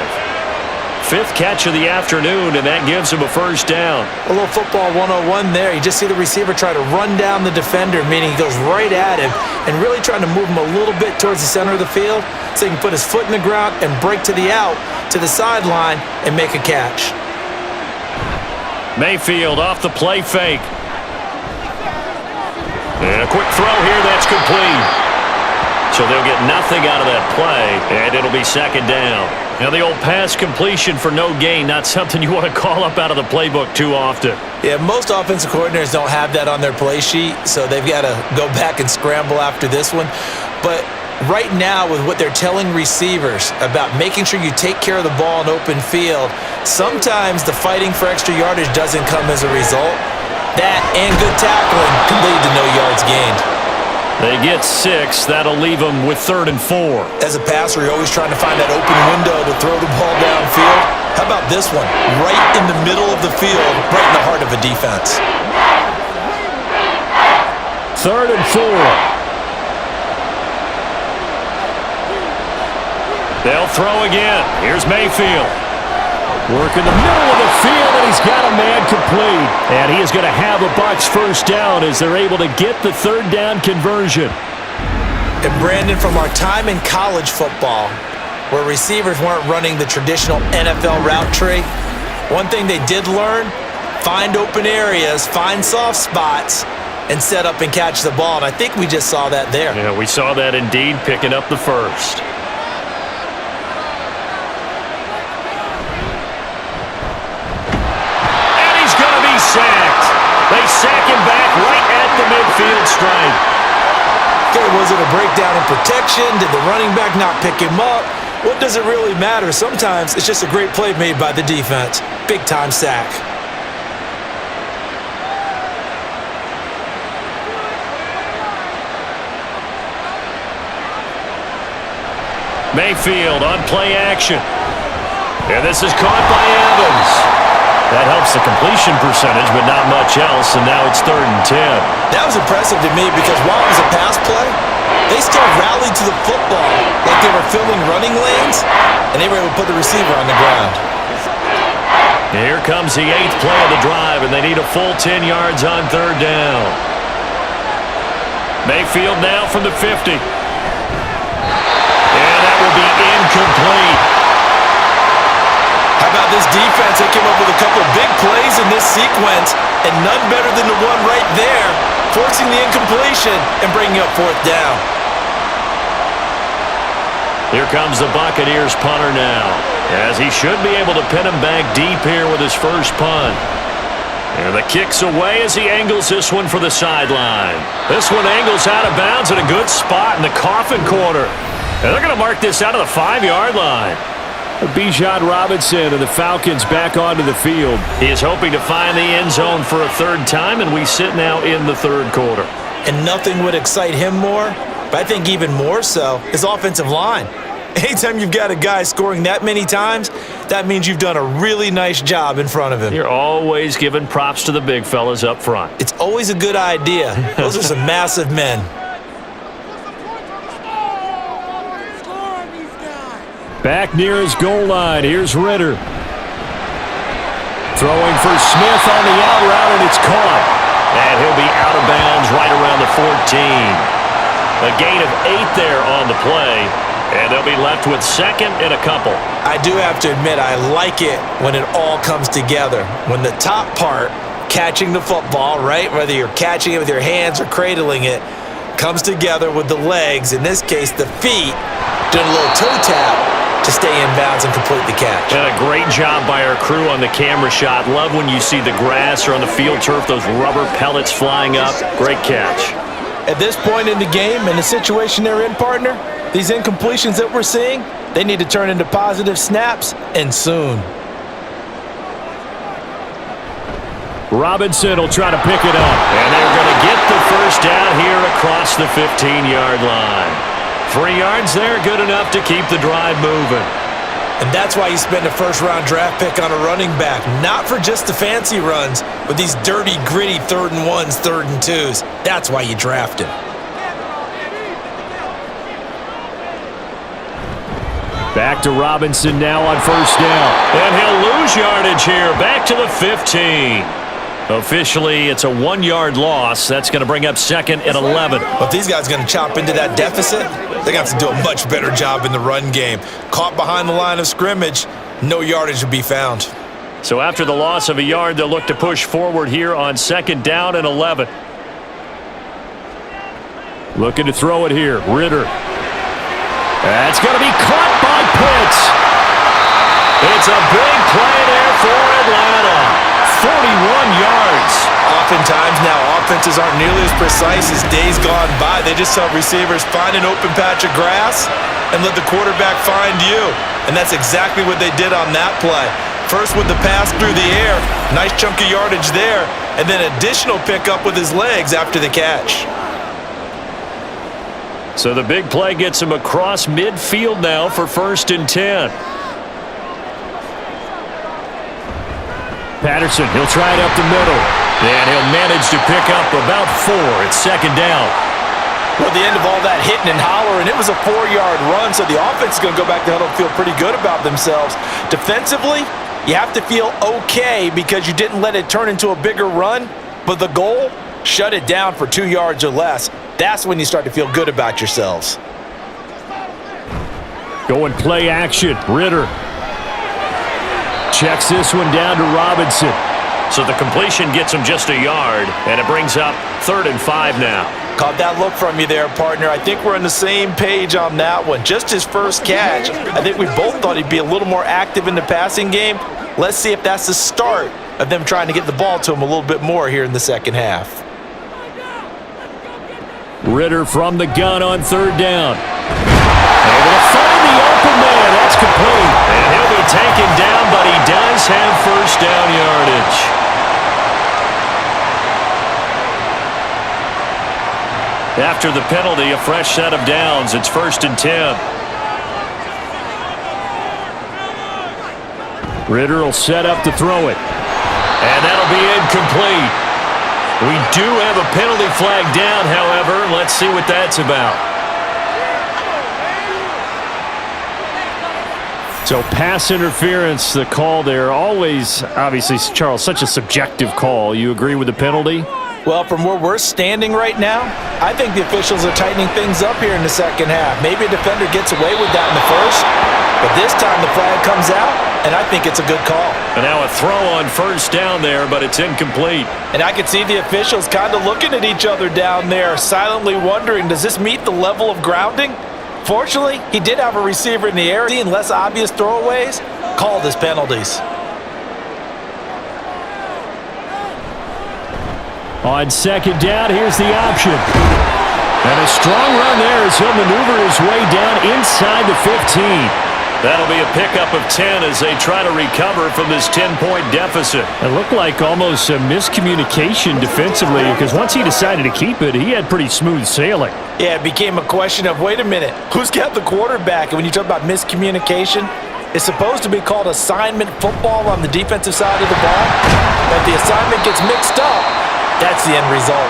Fifth catch of the afternoon, and that gives him a first down. A little football 101 there. You just see the receiver try to run down the defender, meaning he goes right at him and really trying to move him a little bit towards the center of the field so he can put his foot in the ground and break to the out, to the sideline, and make a catch. Mayfield off the play fake. And a quick throw here, that's complete. So they'll get nothing out of that play, and it'll be second down. Now the old pass completion for no gain, not something you want to call up out of the playbook too often. Yeah, most offensive coordinators don't have that on their play sheet, so they've got to go back and scramble after this one. But right now, with what they're telling receivers about making sure you take care of the ball in open field, sometimes the fighting for extra yardage doesn't come as a result. That and good tackling can lead to no yards gained. They get 6. That'll leave them with 3rd and 4. As a passer, you're always trying to find that open window to throw the ball downfield. How about this one? Right in the middle of the field, right in the heart of a defense. 3rd and 4. They'll throw again. Here's Mayfield. Work in the middle of the field, and he's got a man complete. And he is going to have a Bucs first down as they're able to get the 3rd down conversion. And Brandon, from our time in college football, where receivers weren't running the traditional NFL route tree, one thing they did learn, find open areas, find soft spots, and set up and catch the ball. And I think we just saw that there. Yeah, we saw that indeed, picking up the first. Sacked. They sack him back right at the midfield stripe. Okay, was it a breakdown in protection? Did the running back not pick him up? What does it really matter? Sometimes it's just a great play made by the defense. Big-time sack. Mayfield on play action. And this is caught by Evans. That helps the completion percentage, but not much else, and now it's 3rd and 10. That was impressive to me because while it was a pass play, they still rallied to the football like they were filling running lanes, and they were able to put the receiver on the ground. Here comes the 8th play of the drive, and they need a full 10 yards on 3rd down. Mayfield now from the 50. And that will be incomplete. How about this defense? They came up with a couple of big plays in this sequence, and none better than the one right there, forcing the incompletion and bringing up 4th down. Here comes the Buccaneers punter now, as he should be able to pin him back deep here with his first punt. And the kick's away as he angles this one for the sideline. This one angles out of bounds at a good spot in the coffin corner. And they're going to mark this out of the 5-yard line. Bijan Robinson and the Falcons back onto the field. He is hoping to find the end zone for a 3rd time, and we sit now in the 3rd quarter. And nothing would excite him more, but I think even more so, his offensive line. Anytime you've got a guy scoring that many times, that means you've done a really nice job in front of him. You're always giving props to the big fellas up front. It's always a good idea. Those are some massive men. Back near his goal line, here's Ritter. Throwing for Smith on the out route, and it's caught. And he'll be out of bounds right around the 14. A gain of 8 there on the play, and they'll be left with 2nd and a couple. I do have to admit, I like it when it all comes together. When the top part, catching the football, right, whether you're catching it with your hands or cradling it, comes together with the legs, in this case the feet, doing a little toe tap to stay in bounds and complete the catch. And a great job by our crew on the camera shot. Love when you see the grass or on the field turf, those rubber pellets flying up. Great catch. At this point in the game and the situation they're in, partner, these incompletions that we're seeing, they need to turn into positive snaps, and soon. Robinson will try to pick it up. And they're going to get the first down here across the 15-yard line. 3 yards there, good enough to keep the drive moving. And that's why you spend a first-round draft pick on a running back, not for just the fancy runs, but these dirty, gritty 3rd and 1s, 3rd and 2s. That's why you draft him. Back to Robinson now on first down. And he'll lose yardage here. Back to the 15. Officially, it's a 1-yard loss. That's going to bring up 2nd and 11. But if these guys are going to chop into that deficit, they're going to have to do a much better job in the run game. Caught behind the line of scrimmage, no yardage to be found. So after the loss of a yard, they'll look to push forward here on 2nd down and 11. Looking to throw it here. Ritter. That's going to be caught by Pitts. It's a big play there for Atlanta. 41 yards. Oftentimes now, offenses aren't nearly as precise as days gone by. They just tell receivers, find an open patch of grass and let the quarterback find you. And that's exactly what they did on that play. First with the pass through the air, nice chunk of yardage there, and then additional pickup with his legs after the catch. So the big play gets him across midfield now for 1st and 10. Patterson, he'll try it up the middle. And he'll manage to pick up about 4. It's 2nd down. Well, at the end of all that hitting and hollering, it was a 4-yard run, so the offense is going to go back to huddle and feel pretty good about themselves. Defensively, you have to feel okay because you didn't let it turn into a bigger run, but the goal, shut it down for 2 yards or less. That's when you start to feel good about yourselves. Going play action. Ritter. Checks this one down to Robinson. So the completion gets him just a yard, and it brings up 3rd and 5 now. Caught that look from you there, partner. I think we're on the same page on that one. Just his first catch. I think we both thought he'd be a little more active in the passing game. Let's see if that's the start of them trying to get the ball to him a little bit more here in the second half. Ritter from the gun on 3rd down. Able to find the open man. That's complete. And he'll be taken down, but he does have 1st down yardage. After the penalty, a fresh set of downs. It's 1st and 10. Ritter will set up to throw it. And that'll be incomplete. We do have a penalty flag down, however. Let's see what that's about. So pass interference, the call there. Always, obviously, Charles, such a subjective call. You agree with the penalty? Well, from where we're standing right now, I think the officials are tightening things up here in the second half. Maybe a defender gets away with that in the first, but this time the flag comes out, and I think it's a good call. And now a throw on 1st down there, but it's incomplete. And I can see the officials kind of looking at each other down there, silently wondering, does this meet the level of grounding? Fortunately, he did have a receiver in the area, seeing less obvious throwaways, called as penalties. On 2nd down, here's the option. And a strong run there as he'll maneuver his way down inside the 15. That'll be a pickup of 10 as they try to recover from this 10-point deficit. It looked like almost a miscommunication defensively because once he decided to keep it, he had pretty smooth sailing. Yeah, it became a question of, wait a minute, who's got the quarterback? And when you talk about miscommunication, it's supposed to be called assignment football on the defensive side of the ball. But the assignment gets mixed up, that's the end result.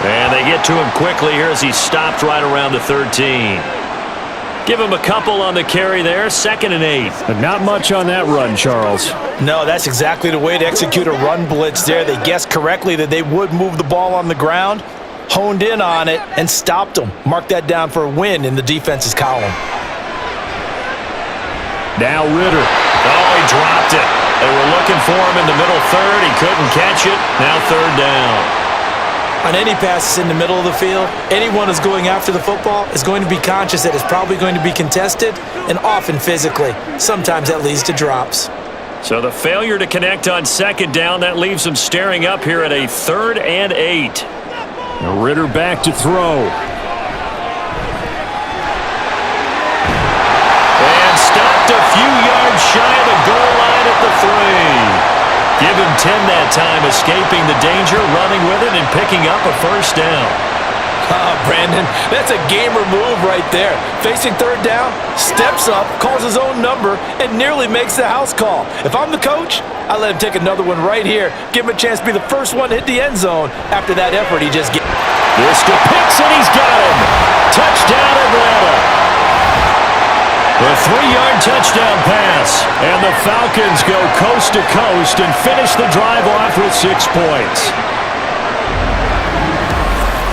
And they get to him quickly here as he stopped right around the 13. Give him a couple on the carry there, 2nd and 8. But not much on that run, Charles. No, that's exactly the way to execute a run blitz there. They guessed correctly that they would move the ball on the ground, honed in on it, and stopped them. Mark that down for a win in the defense's column. Now Ritter. Oh, he dropped it. They were looking for him in the middle 3rd. He couldn't catch it. Now 3rd down. On any passes in the middle of the field, anyone who's going after the football is going to be conscious that it's probably going to be contested and often physically. Sometimes that leads to drops. So the failure to connect on 2nd down, that leaves them staring up here at a 3rd and 8. Ritter back to throw. And stopped a few yards shy of the goal line at the 3. Give him 10 that time, escaping the danger, running with it, and picking up a 1st down. Brandon, that's a gamer move right there. Facing 3rd down, steps up, calls his own number, and nearly makes the house call. If I'm the coach, I let him take another one right here. Give him a chance to be the first one to hit the end zone after that effort he just gave. This to Pitts, and he's got him. Touchdown, Atlanta. The 3-yard touchdown pass. And the Falcons go coast to coast and finish the drive off with 6 points.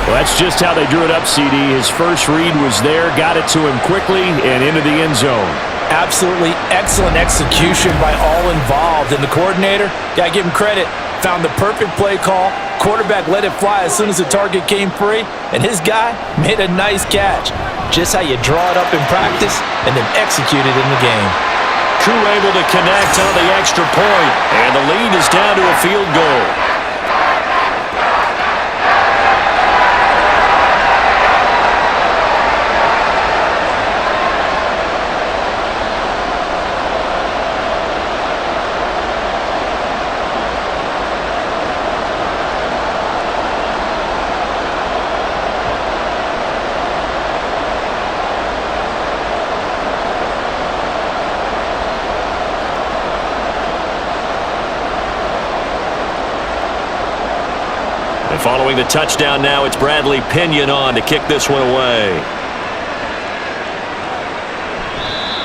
Well, that's just how they drew it up, CD. His first read was there, got it to him quickly, and into the end zone. Absolutely excellent execution by all involved. And the coordinator, got to give him credit, found the perfect play call. Quarterback let it fly as soon as the target came free, and his guy made a nice catch. Just how you draw it up in practice and then execute it in the game. Crew able to connect on the extra point, and the lead is down to a field goal. Following the touchdown now, it's Bradley Pinion on to kick this one away.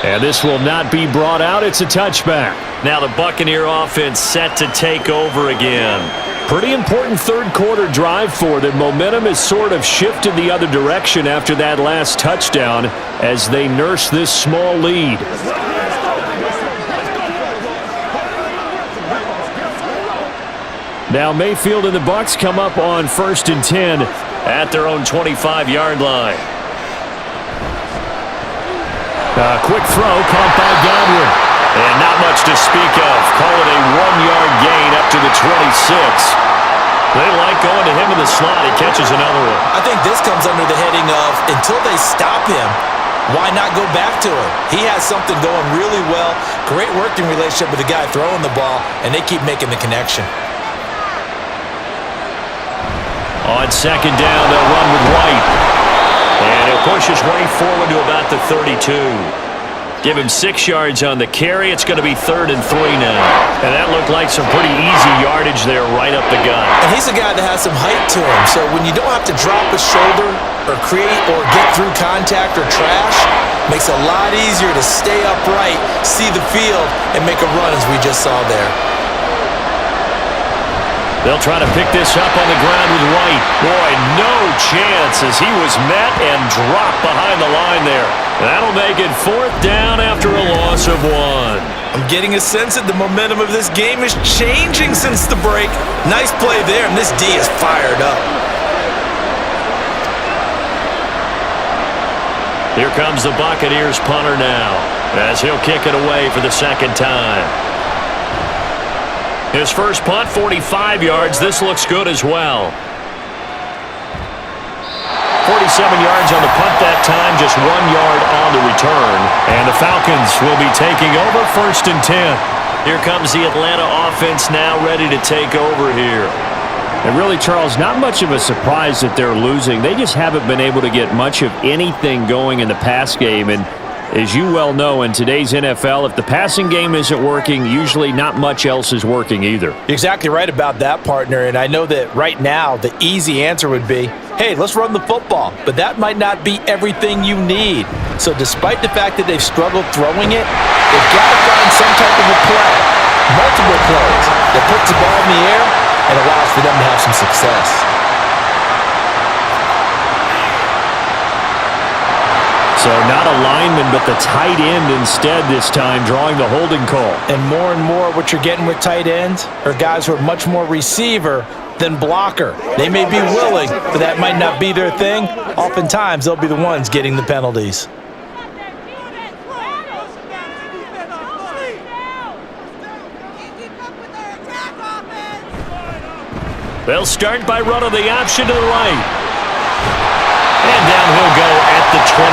And this will not be brought out. It's a touchback. Now the Buccaneer offense set to take over again. Pretty important third quarter drive for them. Momentum has sort of shifted the other direction after that last touchdown as they nurse this small lead. Now Mayfield and the Bucs come up on 1st and 10 at their own 25-yard line. Quick throw caught by Godwin. And not much to speak of. Call it a 1-yard gain up to the 26. They like going to him in the slot. He catches another one. I think this comes under the heading of until they stop him, why not go back to him? He has something going really well. Great working relationship with the guy throwing the ball, and they keep making the connection. On 2nd down, they'll run with White. And he'll push his way forward to about the 32. Give him 6 yards on the carry. It's going to be 3rd and 3 now. And that looked like some pretty easy yardage there right up the gut. And he's a guy that has some height to him. So when you don't have to drop a shoulder or create or get through contact or trash, makes it a lot easier to stay upright, see the field, and make a run as we just saw there. They'll try to pick this up on the ground with White. Boy, no chance as he was met and dropped behind the line there. That'll make it 4th down after a loss of 1. I'm getting a sense that the momentum of this game is changing since the break. Nice play there, and this D is fired up. Here comes the Buccaneers punter now as he'll kick it away for the 2nd time. His first punt, 45 yards. This looks good as well. 47 yards on the punt that time, just 1 yard on the return. And the Falcons will be taking over 1st and 10. Here comes the Atlanta offense now ready to take over here. And really, Charles, not much of a surprise that they're losing. They just haven't been able to get much of anything going in the pass game. And as you well know, in today's NFL, if the passing game isn't working, usually not much else is working either. You're exactly right about that, partner. And I know that right now the easy answer would be, hey, let's run the football. But that might not be everything you need. So despite the fact that they've struggled throwing it, they've got to find some type of a play, multiple plays, that puts the ball in the air and allows for them to have some success. So not a lineman, but the tight end instead this time, drawing the holding call. And more what you're getting with tight ends are guys who are much more receiver than blocker. They may be willing, but that might not be their thing. Oftentimes, they'll be the ones getting the penalties. They'll start by running the option to the right. And down he'll go at the 25.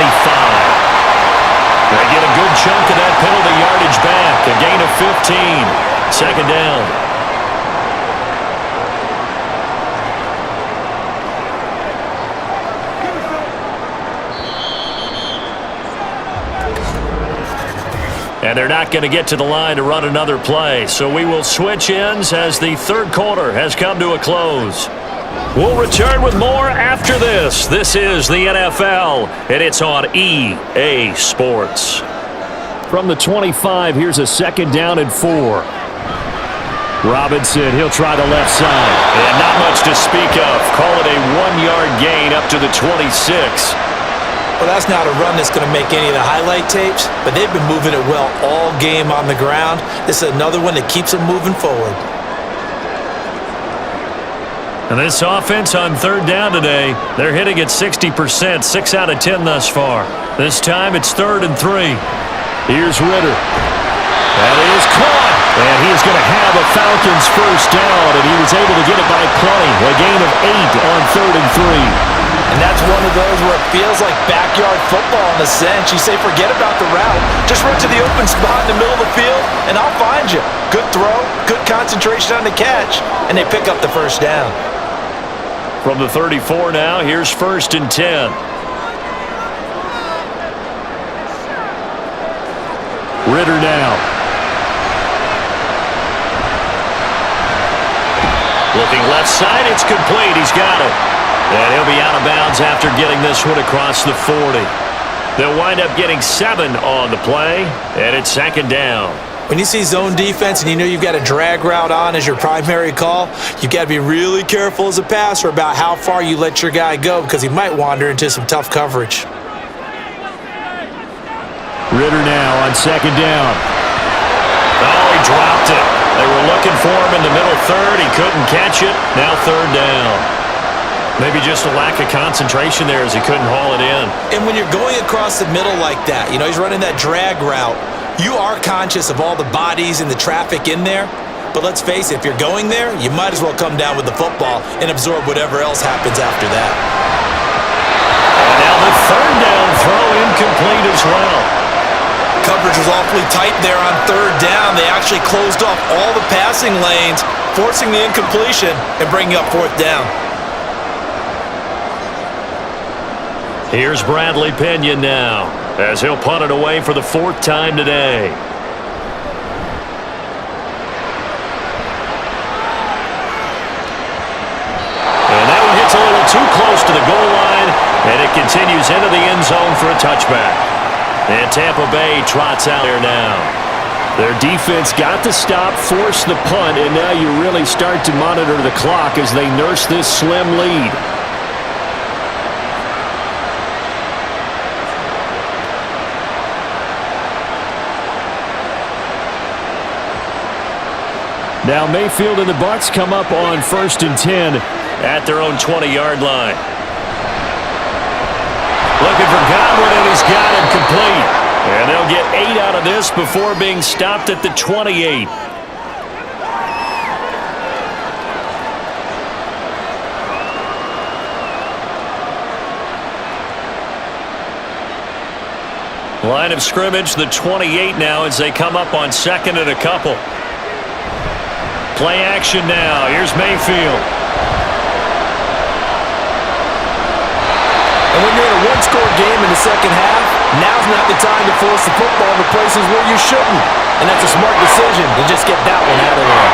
They get a good chunk of that penalty yardage back. A gain of 15. 2nd down. And they're not going to get to the line to run another play. So we will switch ends as the 3rd quarter has come to a close. We'll return with more after this. This is the NFL, and it's on EA Sports. From the 25, here's a 2nd down and 4. Robinson, he'll try the left side. And not much to speak of. Call it a 1-yard gain up to the 26. Well, that's not a run that's going to make any of the highlight tapes, but they've been moving it well all game on the ground. This is another one that keeps them moving forward. And this offense on 3rd down today, they're hitting at 60%, 6 out of 10 thus far. This time it's 3rd and 3. Here's Ritter. That is caught. And he is going to have a Falcons first down, and he was able to get it by plenty. A gain of 8 on 3rd and 3. And that's one of those where it feels like backyard football in a sense. You say forget about the route. Just run to the open spot in the middle of the field, and I'll find you. Good throw, good concentration on the catch, and they pick up the first down. From the 34 now, here's 1st and 10. Ritter now. Looking left side, it's complete. He's got it. And he'll be out of bounds after getting this one across the 40. They'll wind up getting 7 on the play, and it's 2nd down. When you see zone defense and you know you've got a drag route on as your primary call, you've got to be really careful as a passer about how far you let your guy go because he might wander into some tough coverage. Ritter now on 2nd down. Oh, he dropped it. They were looking for him in the middle 3rd. He couldn't catch it. Now 3rd down. Maybe just a lack of concentration there as he couldn't haul it in. And when you're going across the middle like that, you know, he's running that drag route, you are conscious of all the bodies and the traffic in there. But let's face it, if you're going there, you might as well come down with the football and absorb whatever else happens after that. And now the 3rd down throw incomplete as well. Coverage was awfully tight there on 3rd down. They actually closed off all the passing lanes, forcing the incompletion and bringing up 4th down. Here's Bradley Pinion now, as he'll punt it away for the 4th time today. And that one hits a little too close to the goal line, and it continues into the end zone for a touchback. And Tampa Bay trots out there now. Their defense got the stop, forced the punt, and now you really start to monitor the clock as they nurse this slim lead. Now Mayfield and the Bucs come up on 1st and 10 at their own 20-yard line. Looking for Godwin, and he's got it complete. And they'll get 8 out of this before being stopped at the 28. Line of scrimmage, the 28 now as they come up on 2nd and a couple. Play action now. Here's Mayfield. And when you're in a one-score game in the second half, now's not the time to force the football to places where you shouldn't. And that's a smart decision to just get that one out of there.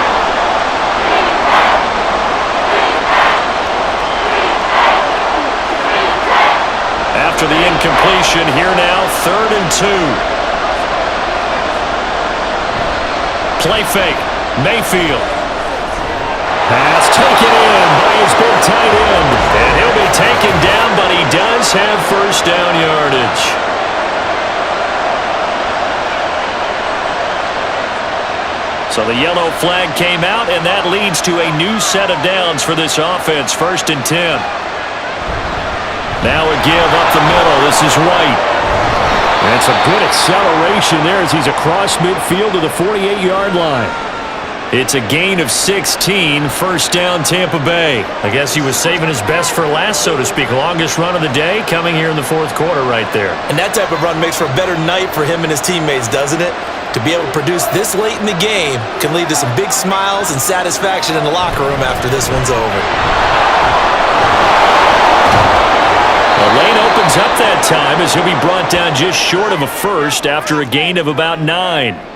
After the incompletion, here now, 3rd and 2. Play fake. Mayfield. Pass taken in by his big tight end. And he'll be taken down, but he does have first down yardage. So the yellow flag came out, and that leads to a new set of downs for this offense. 1st and 10. Now a give up the middle. This is White. And it's a good acceleration there as he's across midfield to the 48-yard line. It's a gain of 16, 1st down Tampa Bay. I guess he was saving his best for last, so to speak. Longest run of the day coming here in the 4th quarter right there. And that type of run makes for a better night for him and his teammates, doesn't it? To be able to produce this late in the game can lead to some big smiles and satisfaction in the locker room after this one's over. The lane opens up that time as he'll be brought down just short of a first after a gain of about 9.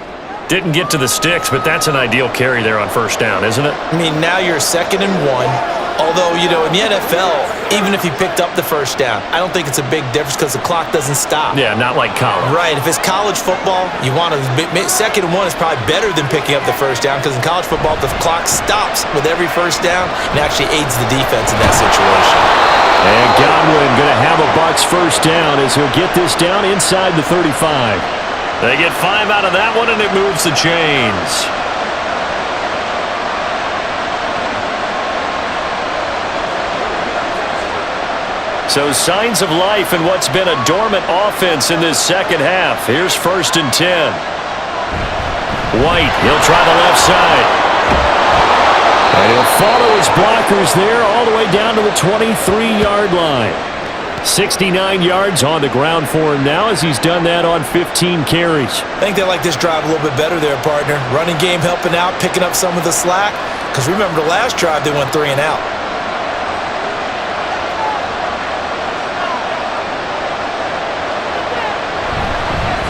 Didn't get to the sticks, but that's an ideal carry there on 1st down, isn't it? I mean, now you're 2nd and 1. Although, in the NFL, even if he picked up the first down, I don't think it's a big difference because the clock doesn't stop. Yeah, not like college. Right. If it's college football, you want to second and one is probably better than picking up the first down because in college football, the clock stops with every first down and actually aids the defense in that situation. And Godwin going to have a Bucs first down as he'll get this down inside the 35. They get 5 out of that one, and it moves the chains. So signs of life in what's been a dormant offense in this second half. Here's 1st and 10. White, he'll try the left side. And he'll follow his blockers there all the way down to the 23-yard line. 69 yards on the ground for him now as he's done that on 15 carries. I think they like this drive a little bit better there, partner. Running game helping out, picking up some of the slack. Because remember the last drive, they went 3 and out.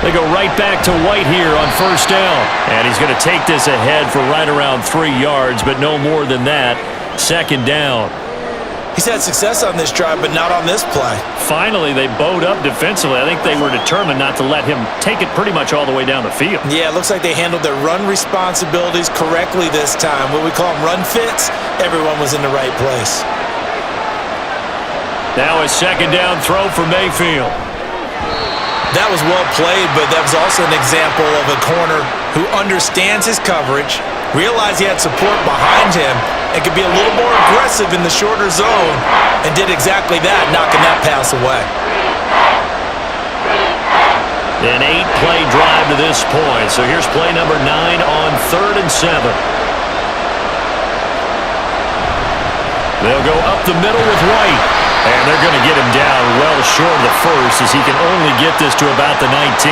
They go right back to White here on 1st down. And he's going to take this ahead for right around 3 yards, but no more than that. 2nd down. He's had success on this drive, but not on this play. Finally, they bowed up defensively. I think they were determined not to let him take it pretty much all the way down the field. Yeah, it looks like they handled their run responsibilities correctly this time. What we call them run fits, everyone was in the right place. Now a 2nd down throw for Mayfield. That was well played, but that was also an example of a corner who understands his coverage, realized he had support behind him, and could be a little more aggressive in the shorter zone, and did exactly that, knocking that pass away. An 8-play drive to this point. So here's play number 9 on 3rd and 7. They'll go up the middle with White. And they're going to get him down well short of the first as he can only get this to about the 19.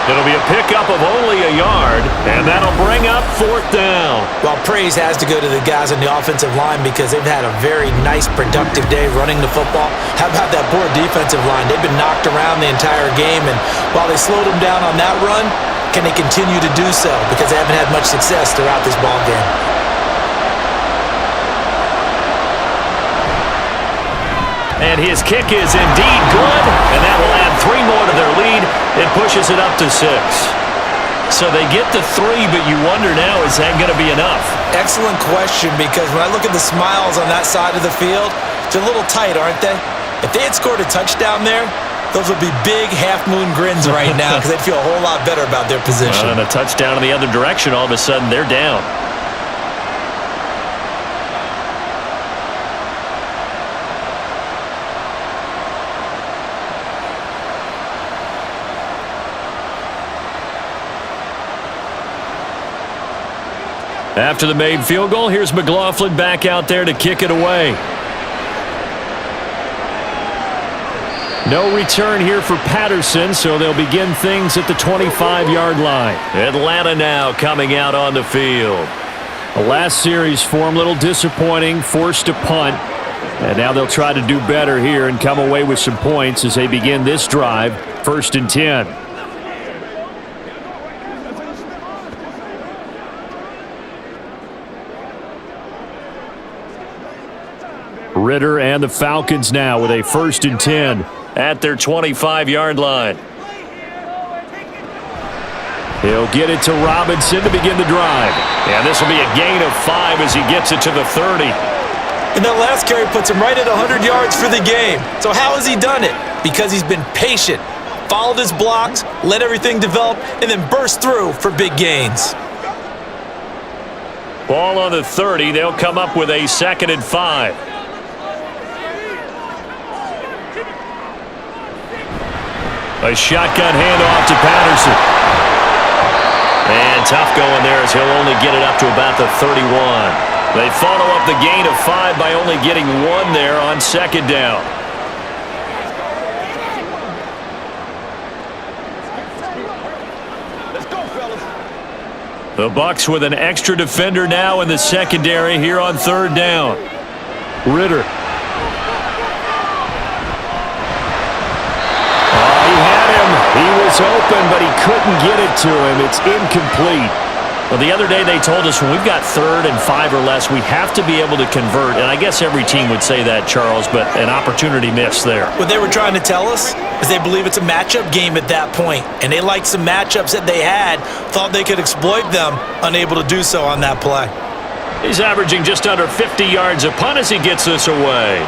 It'll be a pickup of only a yard, and that'll bring up 4th down. Well, praise has to go to the guys on the offensive line because they've had a very nice, productive day running the football. How about that poor defensive line? They've been knocked around the entire game, and while they slowed them down on that run, can they continue to do so? Because they haven't had much success throughout this ball game. And his kick is indeed good, and that will add 3 more to their lead. It pushes it up to 6. So they get to 3, but you wonder now, is that going to be enough? Excellent question, because when I look at the smiles on that side of the field, they're a little tight, aren't they? If they had scored a touchdown there, those would be big half-moon grins right now because they'd feel a whole lot better about their position. And a touchdown in the other direction, all of a sudden they're down. After the made field goal, here's McLaughlin back out there to kick it away. No return here for Patterson, so they'll begin things at the 25-yard line. Atlanta now coming out on the field. The last series for him, a little disappointing, forced a punt. And now they'll try to do better here and come away with some points as they begin this drive, 1st and 10. Ritter and the Falcons now with a 1st and 10 at their 25-yard line. He'll get it to Robinson to begin the drive. And this will be a gain of 5 as he gets it to the 30. And that last carry puts him right at 100 yards for the game. So how has he done it? Because he's been patient, followed his blocks, let everything develop, and then burst through for big gains. Ball on the 30. They'll come up with a 2nd and 5. A shotgun handoff to Patterson. And tough going there as he'll only get it up to about the 31. They follow up the gain of 5 by only getting 1 there on 2nd down. Let's go, fellas. The Bucs with an extra defender now in the secondary here on 3rd down. Ritter. He had him. He was open, but he couldn't get it to him. It's incomplete. Well, the other day they told us when we've got 3rd and 5 or less, we have to be able to convert. And I guess every team would say that, Charles, but an opportunity missed there. What they were trying to tell us is they believe it's a matchup game at that point, and they liked some matchups that they had, thought they could exploit them, unable to do so on that play. He's averaging just under 50 yards a punt as he gets this away.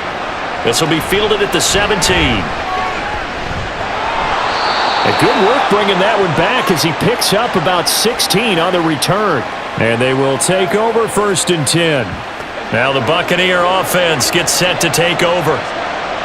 This will be fielded at the 17. A good work bringing that one back as he picks up about 16 on the return. And they will take over 1st and 10. Now the Buccaneer offense gets set to take over.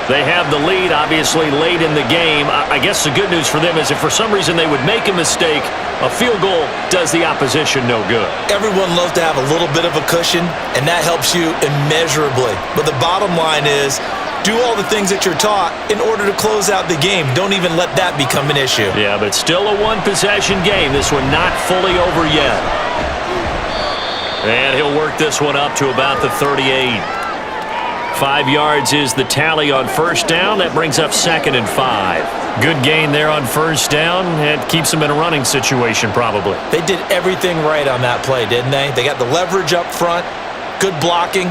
They have the lead, obviously, late in the game. I guess the good news for them is if for some reason they would make a mistake, a field goal does the opposition no good. Everyone loves to have a little bit of a cushion, and that helps you immeasurably. But the bottom line is, do all the things that you're taught in order to close out the game. Don't even let that become an issue. Yeah, but still a one-possession game. This one not fully over yet. And he'll work this one up to about the 38. 5 yards is the tally on 1st down. That brings up 2nd and 5. Good gain there on 1st down. It keeps them in a running situation probably. They did everything right on that play, didn't they? They got the leverage up front, good blocking,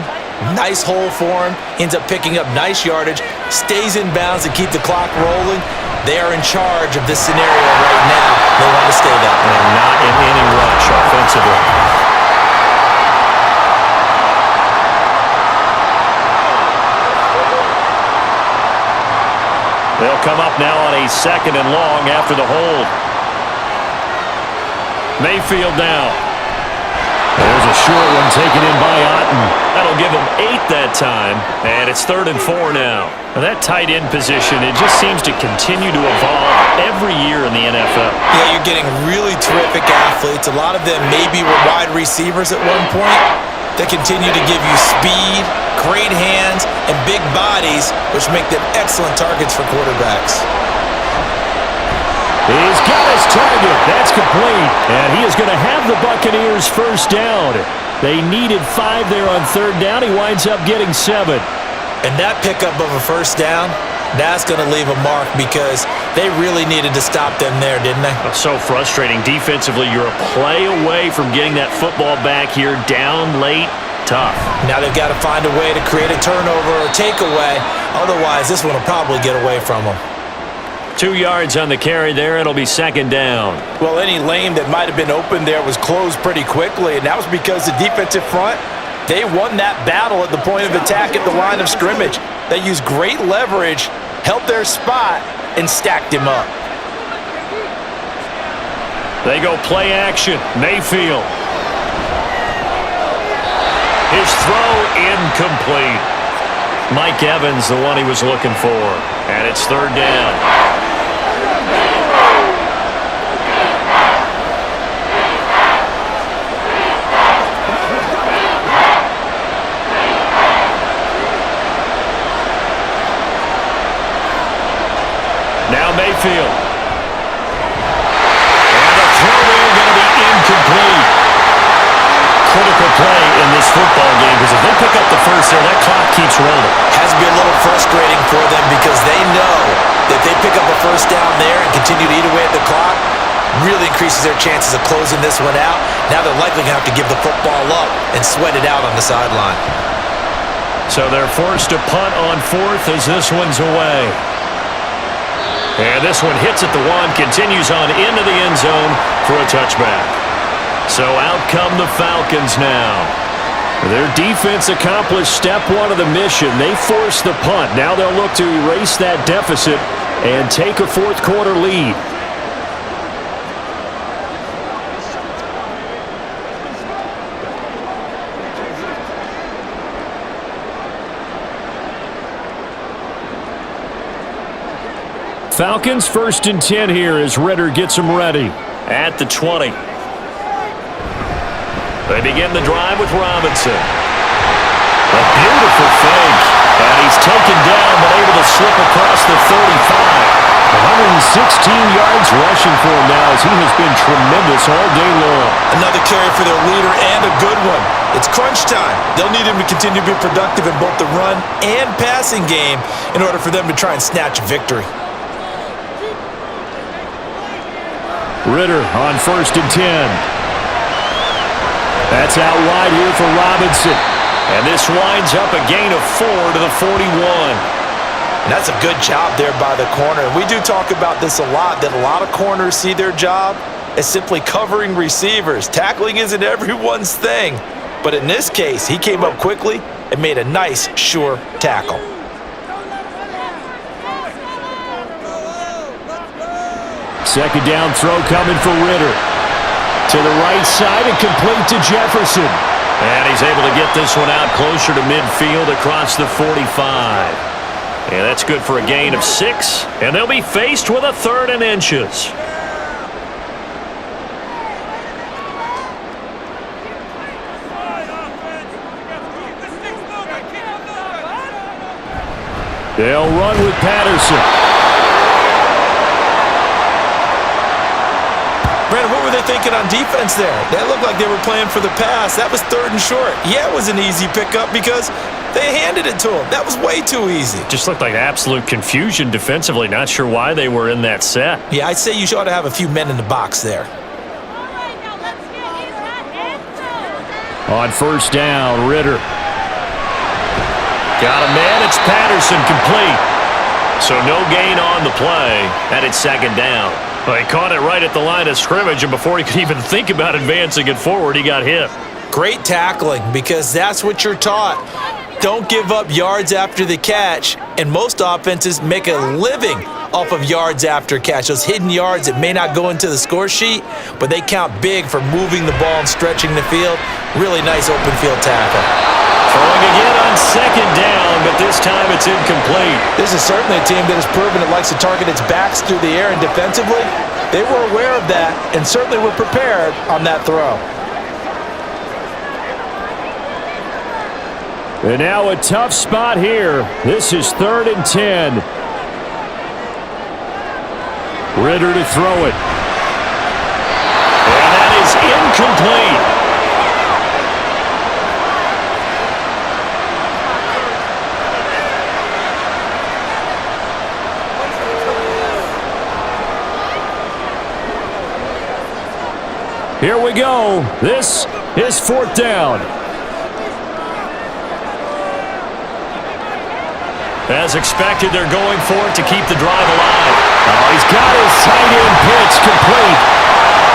nice hole for him, ends up picking up nice yardage, stays in bounds to keep the clock rolling. They are in charge of this scenario right now. They want to stay that way. And not in any rush offensively. They'll come up now on a 2nd and long after the hold. Mayfield now. There's a short one taken in by Otten. That'll give him 8 that time, and it's 3rd and 4 now. Now that tight end position, it just seems to continue to evolve every year in the NFL. Yeah, you're getting really terrific athletes. A lot of them maybe were wide receivers at one point. They continue to give you speed, great hands, and big bodies, which make them excellent targets for quarterbacks. He's got his target. That's complete. And he is going to have the Buccaneers 1st down. They needed 5 there on 3rd down. He winds up getting 7. And that pickup of a 1st down, that's going to leave a mark because they really needed to stop them there, didn't they? So frustrating. Defensively, you're a play away from getting that football back here down late. Tough. Now they've got to find a way to create a turnover or takeaway. Otherwise, this one will probably get away from them. 2 yards on the carry there. It'll be 2nd down. Well, any lane that might have been open there was closed pretty quickly, and that was because the defensive front, they won that battle at the point of attack at the line of scrimmage. They used great leverage, held their spot, and stacked him up. They go play action. Mayfield. His throw incomplete. Mike Evans, the one he was looking for. And it's 3rd down. Now Mayfield. And the throw there going to be incomplete. Critical play in this football game because if they pick up the 1st there, that clock keeps rolling. Has to be a little frustrating for them because they know that if they pick up a 1st down there and continue to eat away at the clock, really increases their chances of closing this one out. Now they're likely going to have to give the football up and sweat it out on the sideline. So they're forced to punt on 4th as this one's away. And this one hits at the 1, continues on into the end zone for a touchback. So out come the Falcons now. Their defense accomplished step 1 of the mission. They forced the punt. Now they'll look to erase that deficit and take a 4th quarter lead. Falcons 1st and 10 here as Ritter gets them ready. At the 20. They begin the drive with Robinson. A beautiful fake. And he's taken down but able to slip across the 35. 116 yards rushing for him now as he has been tremendous all day long. Another carry for their leader and a good one. It's crunch time. They'll need him to continue to be productive in both the run and passing game in order for them to try and snatch a victory. Ritter on 1st and 10. That's out wide here for Robinson. And this winds up a gain of 4 to the 41. And that's a good job there by the corner. We do talk about this a lot, that a lot of corners see their job as simply covering receivers. Tackling isn't everyone's thing. But in this case, he came up quickly and made a nice, sure tackle. Second down throw coming for Ritter. To the right side and complete to Jefferson. And he's able to get this one out closer to midfield across the 45. And that's good for a gain of 6. And they'll be faced with a 3rd and inches. They'll run with Patterson. Brandon, what were they thinking on defense there? That looked like they were playing for the pass. That was 3rd and short. Yeah, it was an easy pickup because they handed it to him. That was way too easy. Just looked like absolute confusion defensively. Not sure why they were in that set. Yeah, I'd say you ought to have a few men in the box there. On first down, Ritter. Got a man. It's Patterson, complete. So no gain on the play. And it's 2nd down. Well, he caught it right at the line of scrimmage, and before he could even think about advancing it forward, he got hit. Great tackling, because that's what you're taught. Don't give up yards after the catch, and most offenses make a living off of yards after catch. Those hidden yards that may not go into the score sheet, but they count big for moving the ball and stretching the field. Really nice open field tackle. Throwing again on 2nd down, but this time it's incomplete. This is certainly a team that has proven it likes to target its backs through the air, and defensively, they were aware of that and certainly were prepared on that throw. And now a tough spot here. This is 3rd and 10. Ritter to throw it. And that is incomplete. Here we go. This is 4th down. As expected, they're going for it to keep the drive alive. Oh, he's got his tight end pitch complete.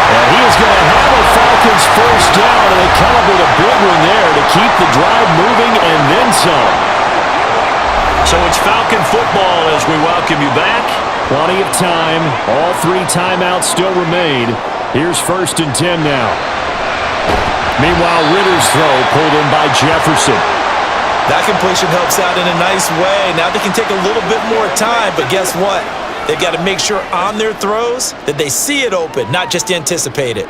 And he is going to have a Falcons first down, and they come up with a big one there to keep the drive moving and then some. So it's Falcon football as we welcome you back. Plenty of time. All 3 timeouts still remain. Here's 1st and 10 now. Meanwhile, Ritter's throw pulled in by Jefferson. That completion helps out in a nice way. Now they can take a little bit more time, but guess what? They've got to make sure on their throws that they see it open, not just anticipate it.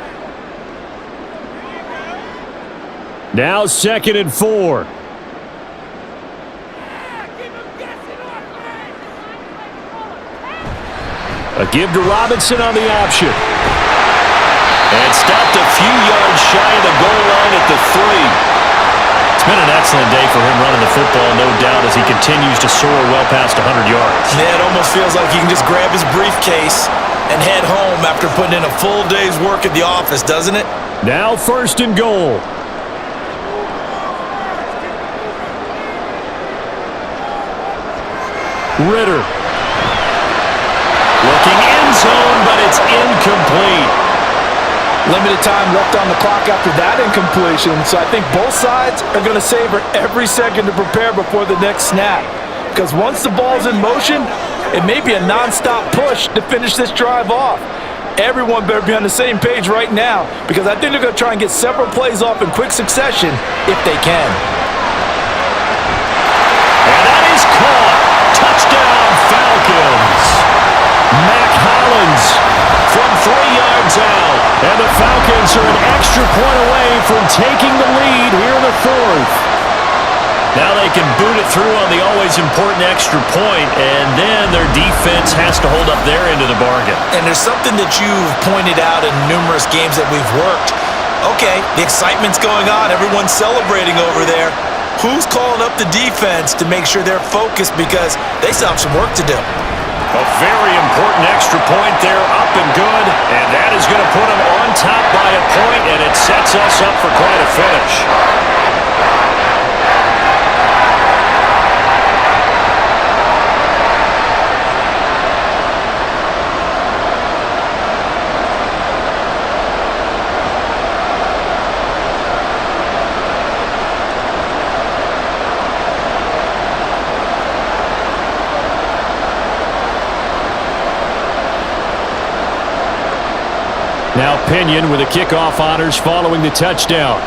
Now 2nd and 4. A give to Robinson on the option. And stopped a few yards shy of the goal line at the 3. It's been an excellent day for him running the football, no doubt, as he continues to soar well past 100 yards. Yeah, it almost feels like he can just grab his briefcase and head home after putting in a full day's work at the office, doesn't it? Now 1st and goal. Ritter. Looking end zone, but it's incomplete. Limited time left on the clock after that incompletion, so I think both sides are going to savor every second to prepare before the next snap. Because once the ball's in motion, it may be a non-stop push to finish this drive off. Everyone better be on the same page right now, because I think they're going to try and get several plays off in quick succession if they can. And that is caught. Touchdown, Falcons. Mac Hollins from 3 yards out. And the Falcons are an extra point away from taking the lead here in the 4th. Now they can boot it through on the always important extra point, and then their defense has to hold up their end of the bargain. And there's something that you've pointed out in numerous games that we've worked. Okay, the excitement's going on. Everyone's celebrating over there. Who's calling up the defense to make sure they're focused, because they still have some work to do? A very important extra point there, up and good. And that is going to put them on top by a point, and it sets us up for quite a finish. Now Pinion with the kickoff honors following the touchdown.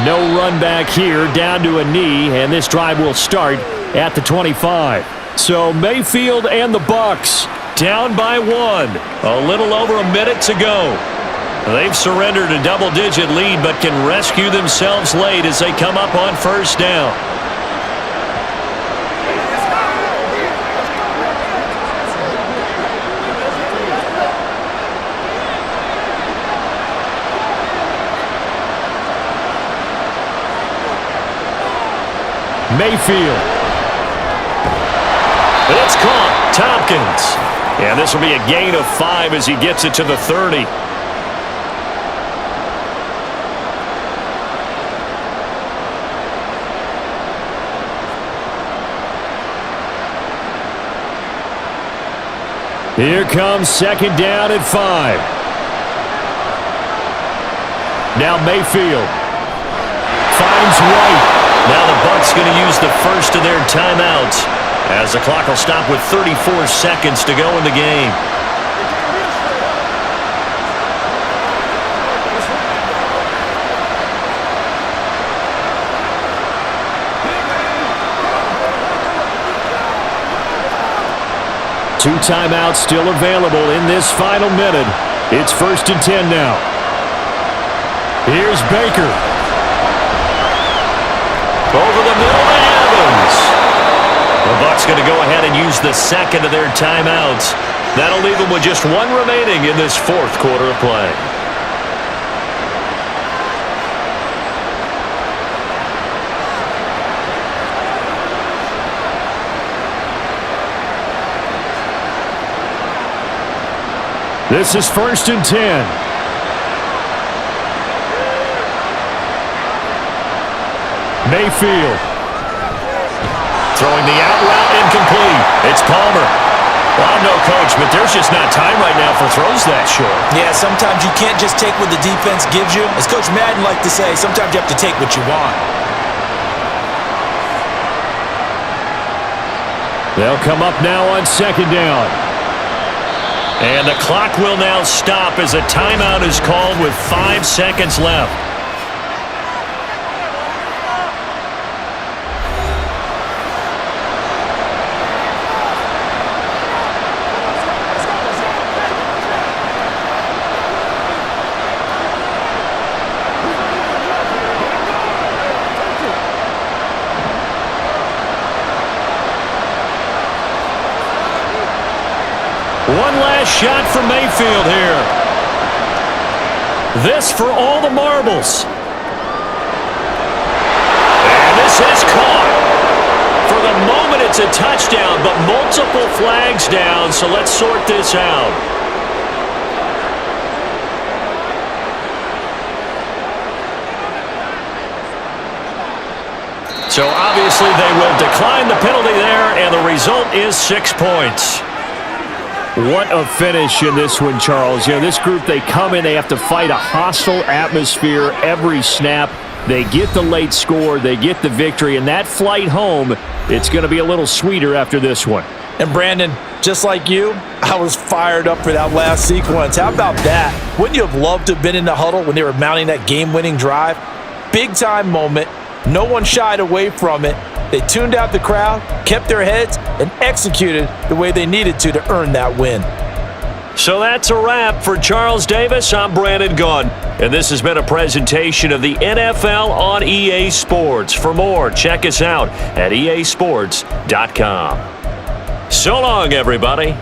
No run back here, down to a knee, and this drive will start at the 25. So Mayfield and the Bucs down by 1. A little over a minute to go. They've surrendered a double-digit lead but can rescue themselves late as they come up on first down. Mayfield. And it's caught. Tompkins. And this will be a gain of 5 as he gets it to the 30. Here comes second down at 5. Now Mayfield finds White. Now the Bucs going to use the first of their timeouts as the clock will stop with 34 seconds to go in the game. Two timeouts still available in this final minute. It's 1st and 10 now. Here's Baker. Over the middle to Evans. The Bucs going to go ahead and use the second of their timeouts. That'll leave them with just 1 remaining in this 4th quarter of play. This is 1st and 10. Mayfield. Throwing the out route incomplete. It's Palmer. Well, I'm no coach, but there's just not time right now for throws that short. Yeah, sometimes you can't just take what the defense gives you. As Coach Madden liked to say, sometimes you have to take what you want. They'll come up now on second down. And the clock will now stop as a timeout is called with 5 seconds left. One last shot for Mayfield here. This for all the marbles. And this is caught. For the moment, it's a touchdown, but multiple flags down, so let's sort this out. So obviously they will decline the penalty there, and the result is 6 points. What a finish in this one, Charles. You know, this group, they come in, they have to fight a hostile atmosphere every snap. They get the late score, they get the victory, and that flight home, it's going to be a little sweeter after this one. And Brandon, just like you, I was fired up for that last sequence. How about that? Wouldn't you have loved to have been in the huddle when they were mounting that game-winning drive? Big-time moment. No one shied away from it. They tuned out the crowd, kept their heads, and executed the way they needed to earn that win. So that's a wrap for Charles Davis. I'm Brandon Gunn, and this has been a presentation of the NFL on EA Sports. For more, check us out at easports.com. So long, everybody.